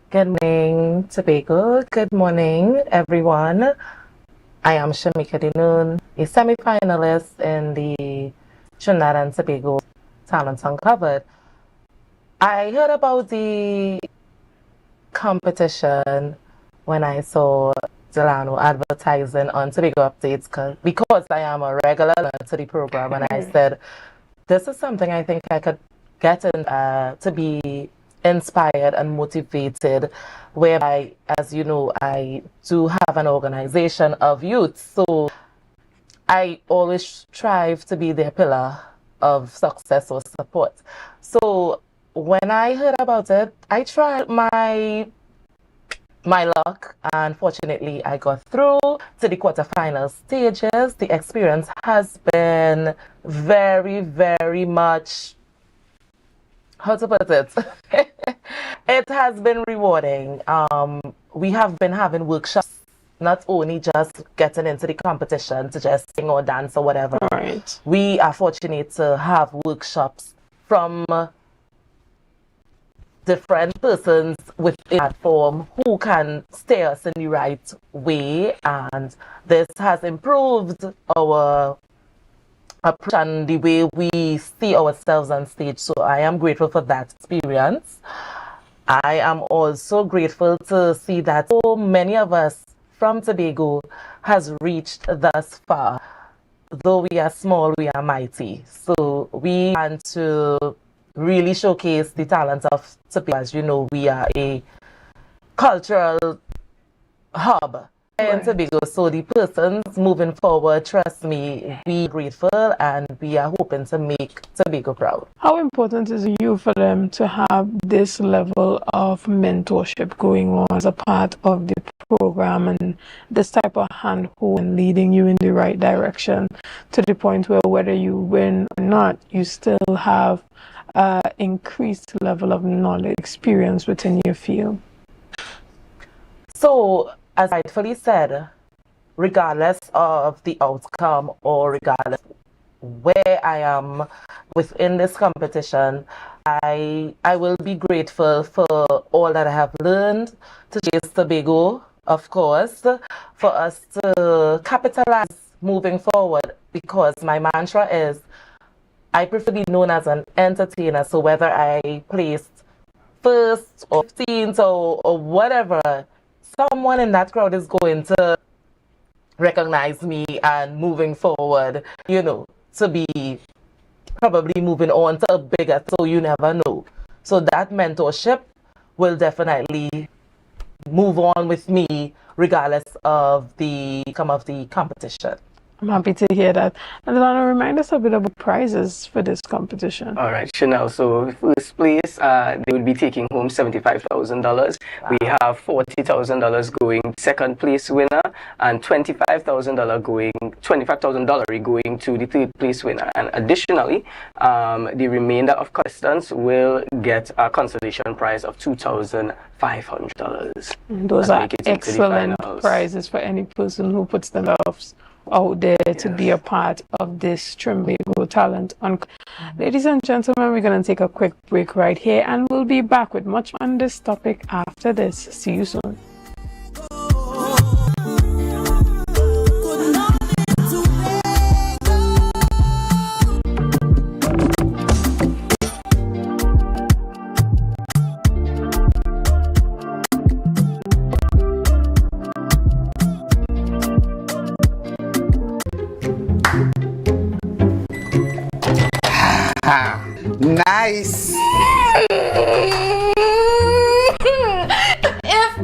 Good morning, Tobago. Good morning, everyone. I am Shamika Dinoon, a semi-finalist in the Trinidad and Tobago Talents Uncovered. I heard about the competition when I saw Delano advertising on Tobago Updates because I am a regular to the program, and I said, this is something I think I could get in to be inspired and motivated, whereby, as you know, I do have an organization of youth, so I always strive to be their pillar of success or support. So when I heard about it, I tried my luck, and fortunately I got through to the quarterfinal stages. The experience has been very, very much, how to put it, it has been rewarding. We have been having workshops, not only just getting into the competition to just sing or dance or whatever. Right. We are fortunate to have workshops from different persons within the platform who can steer us in the right way, and this has improved our approach and the way we see ourselves on stage. So I am grateful for that experience. I am also grateful to see that so many of us from Tobago has reached thus far. Though we are small, we are mighty. So we want to really showcase the talent of Tobago. As you know, we are a cultural hub in Tobago, so the persons moving forward, trust me, we are grateful and we are hoping to make Tobago proud. How important is it for them to have this level of mentorship going on as a part of the program, and this type of handhold and leading you in the right direction to the point where whether you win or not, you still have increased level of knowledge, experience within your field? So, as I rightfully said, regardless of the outcome or regardless where I am within this competition, I will be grateful for all that I have learned to chase Tobago, of course, for us to capitalize moving forward, because my mantra is I prefer to be known as an entertainer. So whether I placed first or 15th or whatever, someone in that crowd is going to recognize me and moving forward, you know, to be probably moving on to a bigger, so you never know. So that mentorship will definitely move on with me regardless of the outcome of the competition. I'm happy to hear that. And Delano, remind us a bit about prizes for this competition. All right, Chanel. So first place, they will be taking home $75,000. We have $40,000 going second place winner, and $25,000 going to the third place winner. And additionally, the remainder of contestants will get a consolation prize of $2,500. Those are excellent prizes for any person who puts themselves out there to be a part of this Tobago Talent. Ladies and gentlemen, we're going to take a quick break right here, and we'll be back with much on this topic after this. See you soon. Nice. If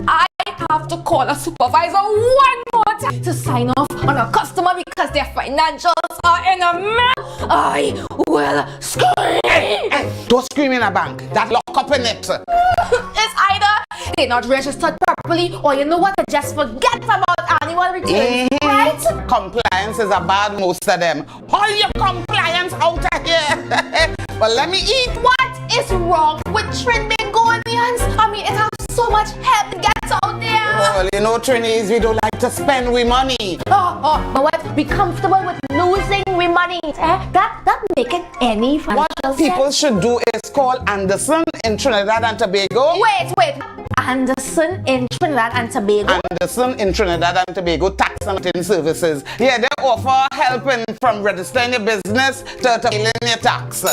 I have to call a supervisor one more time to sign off on a customer because their financials are in a mess, I will scream. Hey, don't scream in a bank. That's locked up in it. It's either they're not registered properly, or you know what, just forget about annual returns, right? Compliance is a bad, most of them. All your compliance out of here. But let me eat. What is wrong with Trinbagonians? I mean, it has so much help to get out there. Well, you know, Trinis, we don't like to spend we money. But what? Be comfortable with losing we money. That make it any financial What people should do is call Anderson in Trinidad and Tobago. Wait. Anderson in Trinidad and Tobago. Anderson in Trinidad and Tobago Tax and Accounting Services. Yeah, they offer help from registering your business to filing your tax.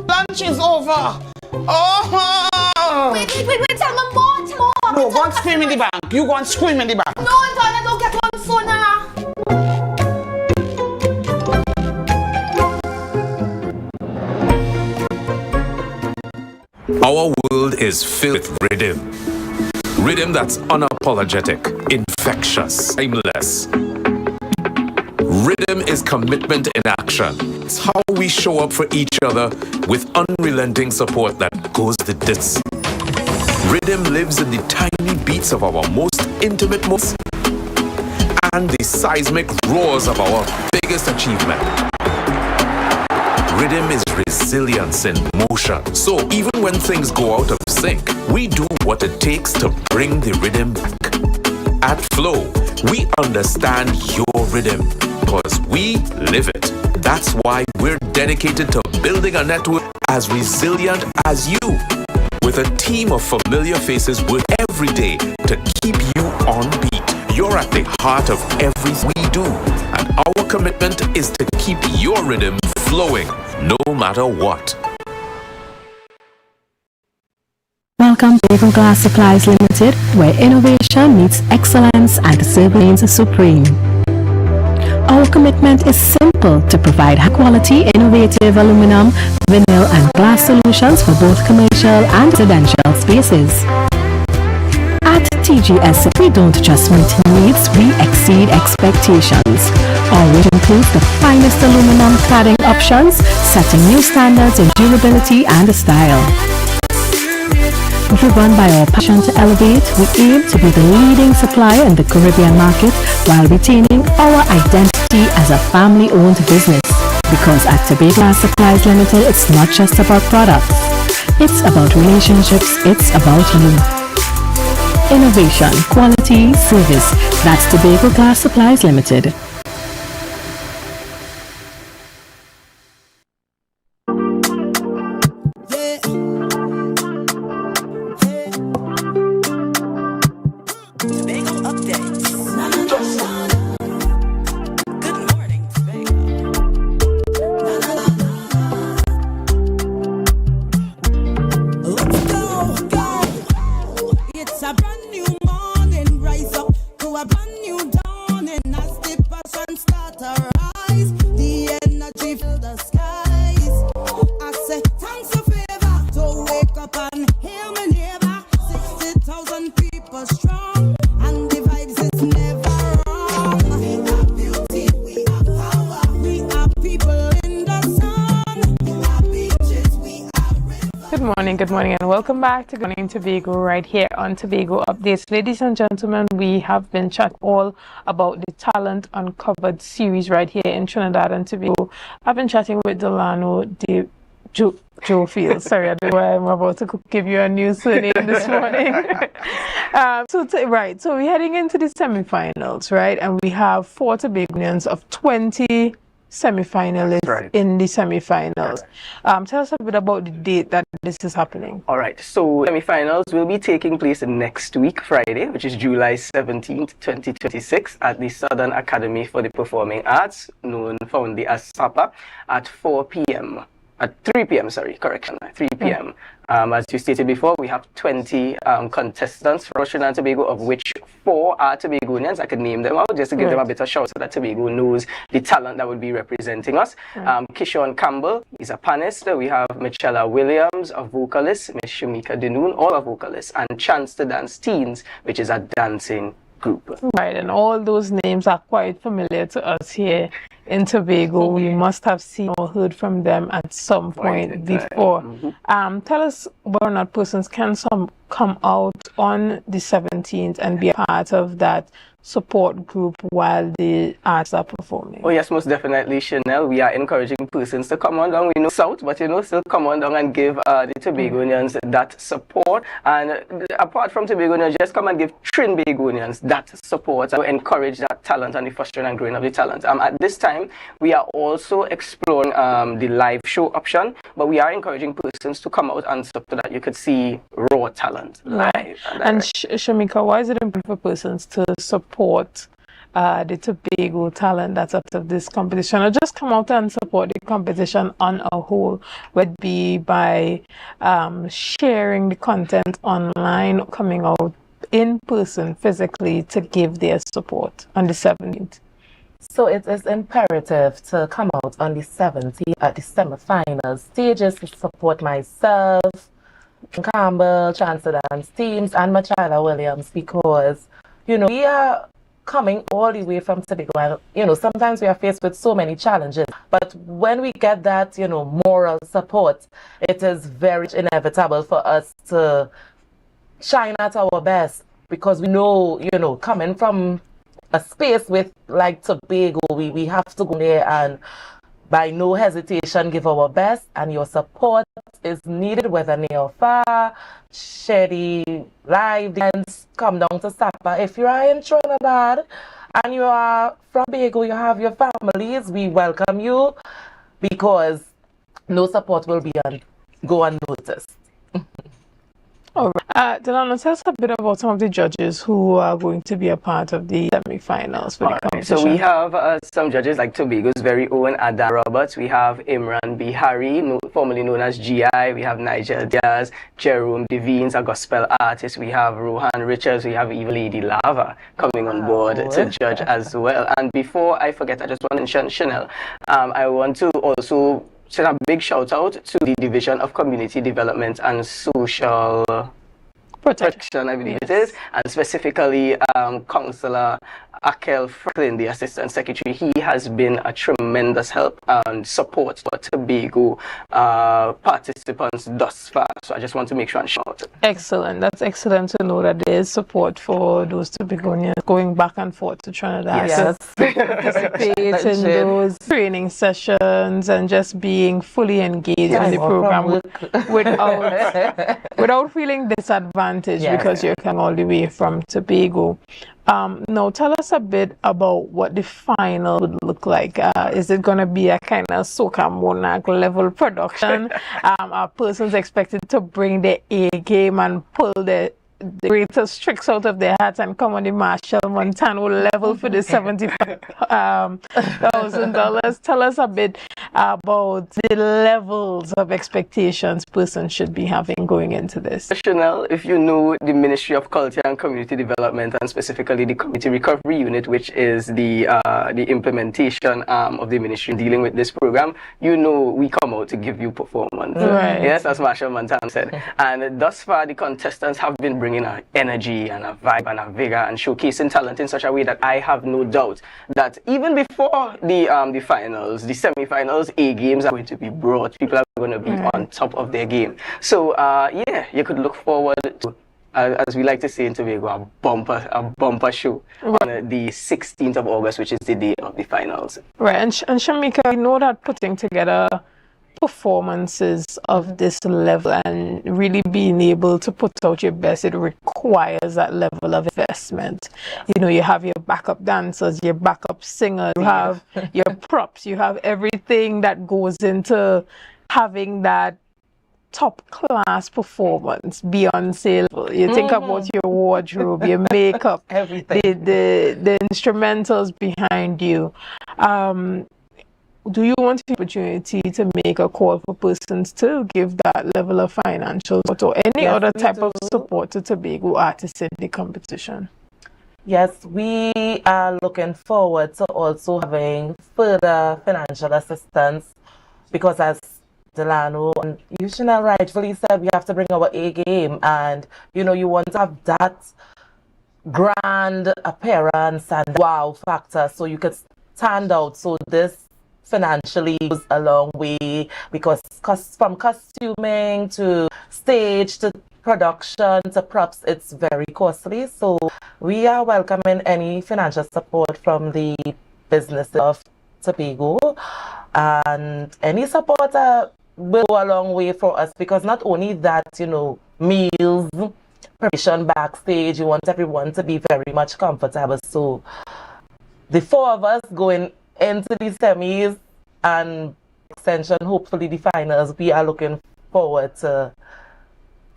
Lunch is over. Oh! Wait, tell me more. No, go and scream in the bank. You go and scream in the bank. No, darling, don't get on sooner. Our world is filled with rhythm. Rhythm that's unapologetic, infectious, timeless. Rhythm is commitment in action. It's how we show up for each other with unrelenting support that goes the distance. Rhythm lives in the tiny beats of our most intimate moments and the seismic roars of our biggest achievement. Rhythm is resilience in motion. So even when things go out of sync, we do what it takes to bring the rhythm back. At Flow, we understand your rhythm because we live it. That's why we're dedicated to building a network as resilient as you, with a team of familiar faces work every day to keep you on beat. You're at the heart of everything we do, and our commitment is to keep your rhythm flowing no matter what. Welcome to Tobago Glass Supplies Limited, where innovation meets excellence and service reigns supreme. Our commitment is simple: to provide high-quality, innovative aluminum, vinyl, and glass solutions for both commercial and residential spaces. At TGS, we don't just meet needs, we exceed expectations. Our range includes the finest aluminum cladding options, setting new standards in durability and style. Driven by our passion to elevate, we aim to be the leading supplier in the Caribbean market while retaining our identity as a family-owned business. Because at Tobago Glass Supplies Limited, it's not just about products. It's about relationships, it's about you. Innovation, quality, service. That's Tobago Glass Supplies Limited. Good morning and welcome back to Good Morning Tobago right here on Tobago Updates. Ladies and gentlemen, we have been chatting all about the Talent Uncovered series right here in Trinidad and Tobago. I've been chatting with Delano Joe Fields. Sorry, I don't know why I'm about to give you a new surname this morning. So we're heading into the semi-finals, right? And we have 4 Tobagonians of 20 semi-finalists in the semi-finals. Tell us a bit about the date that this is happening. All right, so semi-finals will be taking place next week, Friday, which is July 17th, 2026, at the Southern Academy for the Performing Arts, known fondly as SAPA, at 4 p.m. At 3 p.m., sorry, correction, 3 p.m. As you stated before, we have 20 contestants from Trinidad and Tobago, of which 4 are Tobagonians. I could name them out just to give them a bit of shout so that Tobago knows the talent that would be representing us. Kishon Campbell is a panelist. We have Michella Williams, a vocalist, Miss Shamika Denoon, all are vocalists, and Chance to Dance Teens, which is a dancing group. Right, and all those names are quite familiar to us here in Tobago. We must have seen or heard from them at some point before. Tell us whether or not persons can come out on the 17th and be a part of that support group while the arts are performing. Oh yes, most definitely, Chanel. We are encouraging persons to come on down. We know South, but still come on down and give the Tobagonians that support. And apart from Tobagonians, just come and give Trinbagonians that support and encourage that talent and the fostering and growing of the talent. At this time, time, we are also exploring the live show option, but we are encouraging persons to come out and stuff so that you could see raw talent live. And Shamika, why is it important for persons to support the Tobago talent that's out of this competition, or just come out and support the competition on a whole, would be by sharing the content online, coming out in person physically to give their support on the 17th? So it is imperative to come out on the 17th at the semi-final stages to support myself, Campbell, Chancellor Dance teams, and Machala Williams, because, you know, we are coming all the way from Tobago, and, you know, sometimes we are faced with so many challenges, but when we get that, you know, moral support, it is very inevitable for us to shine at our best, because we know, you know, coming from a space with like Tobago, we have to go there and by no hesitation give our best, and your support is needed whether near or far. Share the live dance, come down to Sapa. If you are in Trinidad and you are from Tobago, you have your families, we welcome you, because no support will go unnoticed. All right. Delano, tell us a bit about some of the judges who are going to be a part of the semi-finals for the competition. So we have some judges like Tobago's very own Adam Roberts. We have Imran Bihari, formerly known as GI. We have Nigel Diaz, Jerome Devines, a gospel artist. We have Rohan Richards. We have even Lady Lava coming on board to judge as well. And before I forget, I just want to mention Chanel. I want to also send a big shout out to the Division of Community Development and Social Protection, I believe it is, and specifically Councillor Akel Franklin, the Assistant Secretary. He has been a tremendous help and support for Tobago participants thus far. So I just want to make sure and shout. Excellent. That's excellent to know that there is support for those Tobagonians going back and forth to Trinidad. Yes. To participate in those training sessions and just being fully engaged in the program without feeling disadvantaged because you're coming all the way from Tobago. Now, tell us a bit about what the final would look like. Is it going to be a kind of Soca Monarch level production? Are persons expected to bring their A game and pull the greatest tricks out of their hats and come on the Marshall Montano level for the $75,000? Tell us a bit about the levels of expectations persons should be having going into this. Chanel, if you know the Ministry of Culture and Community Development, and specifically the Community Recovery Unit, which is the implementation of the ministry dealing with this program, you know we come out to give you performance. Right. Yes, as Marshall Montano said. And thus far, the contestants have been bringing an energy and a vibe and a vigor and showcasing talent in such a way that I have no doubt that even before the finals, the semi-finals, A games are going to be brought. People are going to be on top of their game. So yeah, you could look forward to, as we like to say in Tobago, a bumper show on the 16th of August, which is the day of the finals. Right, and Shamika, I know that putting together performances of this level and really being able to put out your best, it requires that level of investment. You know, you have your backup dancers, your backup singers, you have your props, you have everything that goes into having that top class performance, Beyonce level. You think about your wardrobe, your makeup, everything, the instrumentals behind you. Do you want the opportunity to make a call for persons to give that level of financial support or any other type of support to Tobago artists in the competition? Yes, we are looking forward to also having further financial assistance, because as Delano and you, Chanel, rightfully said, we have to bring our A game, and you know, you want to have that grand appearance and wow factor so you could stand out. So this financially goes a long way, because from costuming to stage to production to props, it's very costly. So we are welcoming any financial support from the business of Tobago, and any support will go a long way for us, because not only that, you know, meals, preparation backstage, you want everyone to be very much comfortable. So the four of us going into the semis and extension, hopefully the finals, we are looking forward to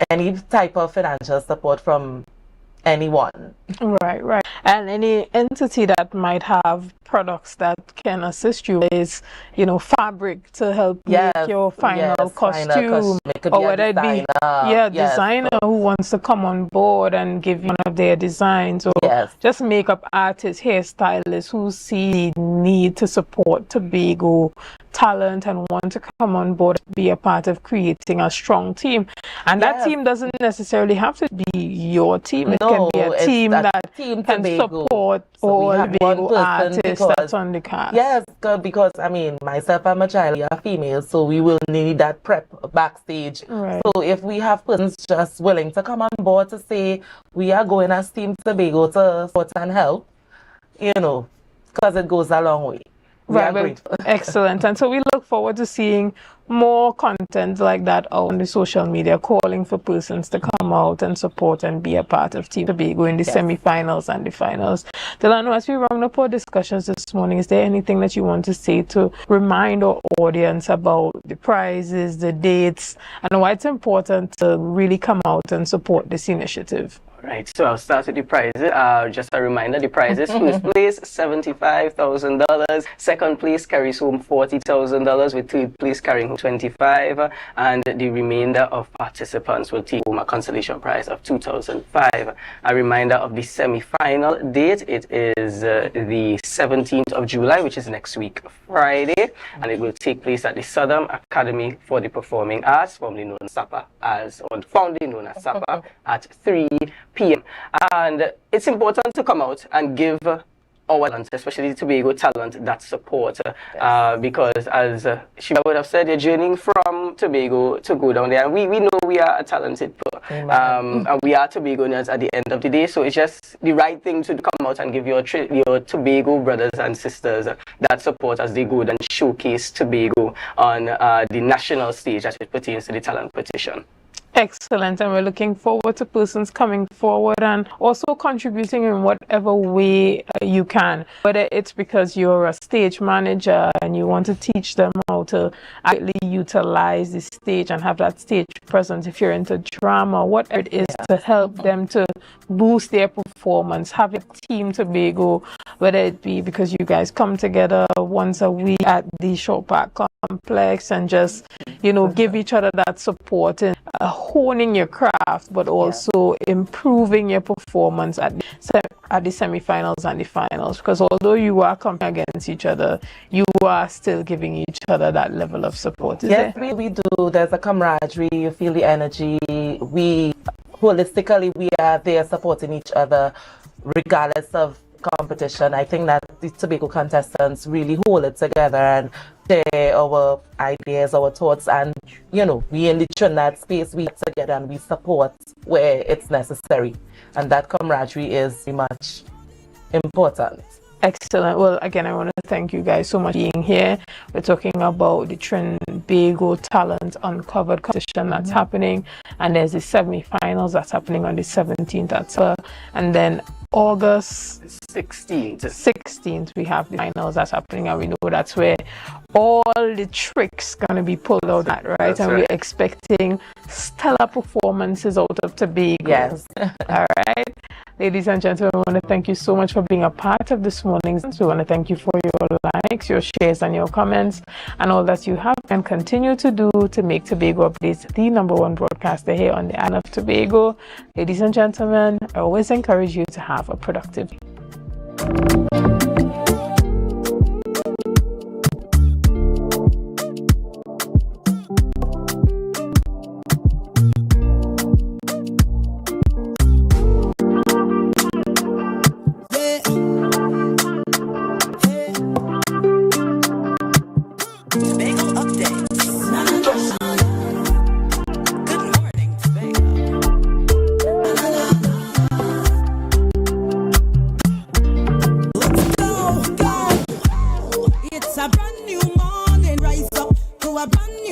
any type of financial support from anyone. Right. And any entity that might have products that can assist you is, fabric to help make your final costume, or whether it be designer who wants to come on board and give you one of their designs, or just makeup artists, hairstylists who see the need to support Tobago talent and want to come on board, be a part of creating a strong team. And that team doesn't necessarily have to be your team. It can be a team that can support all Tobago artists that's on the cast. Yes, because myself and my child, we are female, so we will need that prep backstage. Right. So if we have persons just willing to come on board to say we are going as Team Tobago to support and help, because it goes a long way. Right, excellent. And so we look forward to seeing more content like that on the social media, calling for persons to come out and support and be a part of Team Tobago in the semi-finals and the finals. Delano, as we round up our discussions this morning, is there anything that you want to say to remind our audience about the prizes, the dates, and why it's important to really come out and support this initiative? Right, so I'll start with the prizes. Just a reminder, the prizes: first place, $75,000. Second place carries home $40,000, with third place carrying home $25,000, and the remainder of participants will take home a consolation prize of $2,500. A reminder of the semi-final date: it is the 17th of July, which is next week, Friday, and it will take place at the Southern Academy for the Performing Arts, formerly known as SAPA, fondly known as SAPA, at 3 p.m. And it's important to come out and give our talent, especially the Tobago talent, that support, because as she would have said, you're journeying from Tobago to go down there, and we know we are a talented and we are Tobagonians at the end of the day, so it's just the right thing to come out and give your Tobago brothers and sisters that support as they go and showcase Tobago on the national stage as it pertains to the talent competition. Excellent, and we're looking forward to persons coming forward and also contributing in whatever way you can, whether it's because you're a stage manager and you want to teach them how to actually utilize the stage and have that stage presence, if you're into drama, whatever it is, to help them to boost their performance, having Team Tobago, whether it be because you guys come together once a week at the Short Park Complex and just, give each other that support and honing your craft, but also improving your performance at the semi-finals and the finals, because although you are competing against each other, you are still giving each other that level of support. Yes, we do. There's a camaraderie, you feel the energy. Holistically, we are there supporting each other regardless of competition. I think that the Tobago contestants really hold it together and share our ideas, our thoughts, and we in the Trinidad space, we get together and we support where it's necessary, and that camaraderie is very much important. Excellent. Well, again, I want to thank you guys so much for being here. We're talking about the Tobago Talent Uncovered competition that's happening, and there's the semi-finals that's happening on the 17th and then August 16th we have the finals that's happening, and we know that's where all the tricks going to be pulled out at, right? That's we're expecting stellar performances out of Tobago. Yes. All right. Ladies and gentlemen, I want to thank you so much for being a part of this morning's. We want to thank you for your likes, your shares, and your comments, and all that you have and continue to do to make Tobago Updates the #1 broadcaster here on the island of Tobago. Ladies and gentlemen, I always encourage you to have a productive day. It's a brand new morning, rise up to a brand new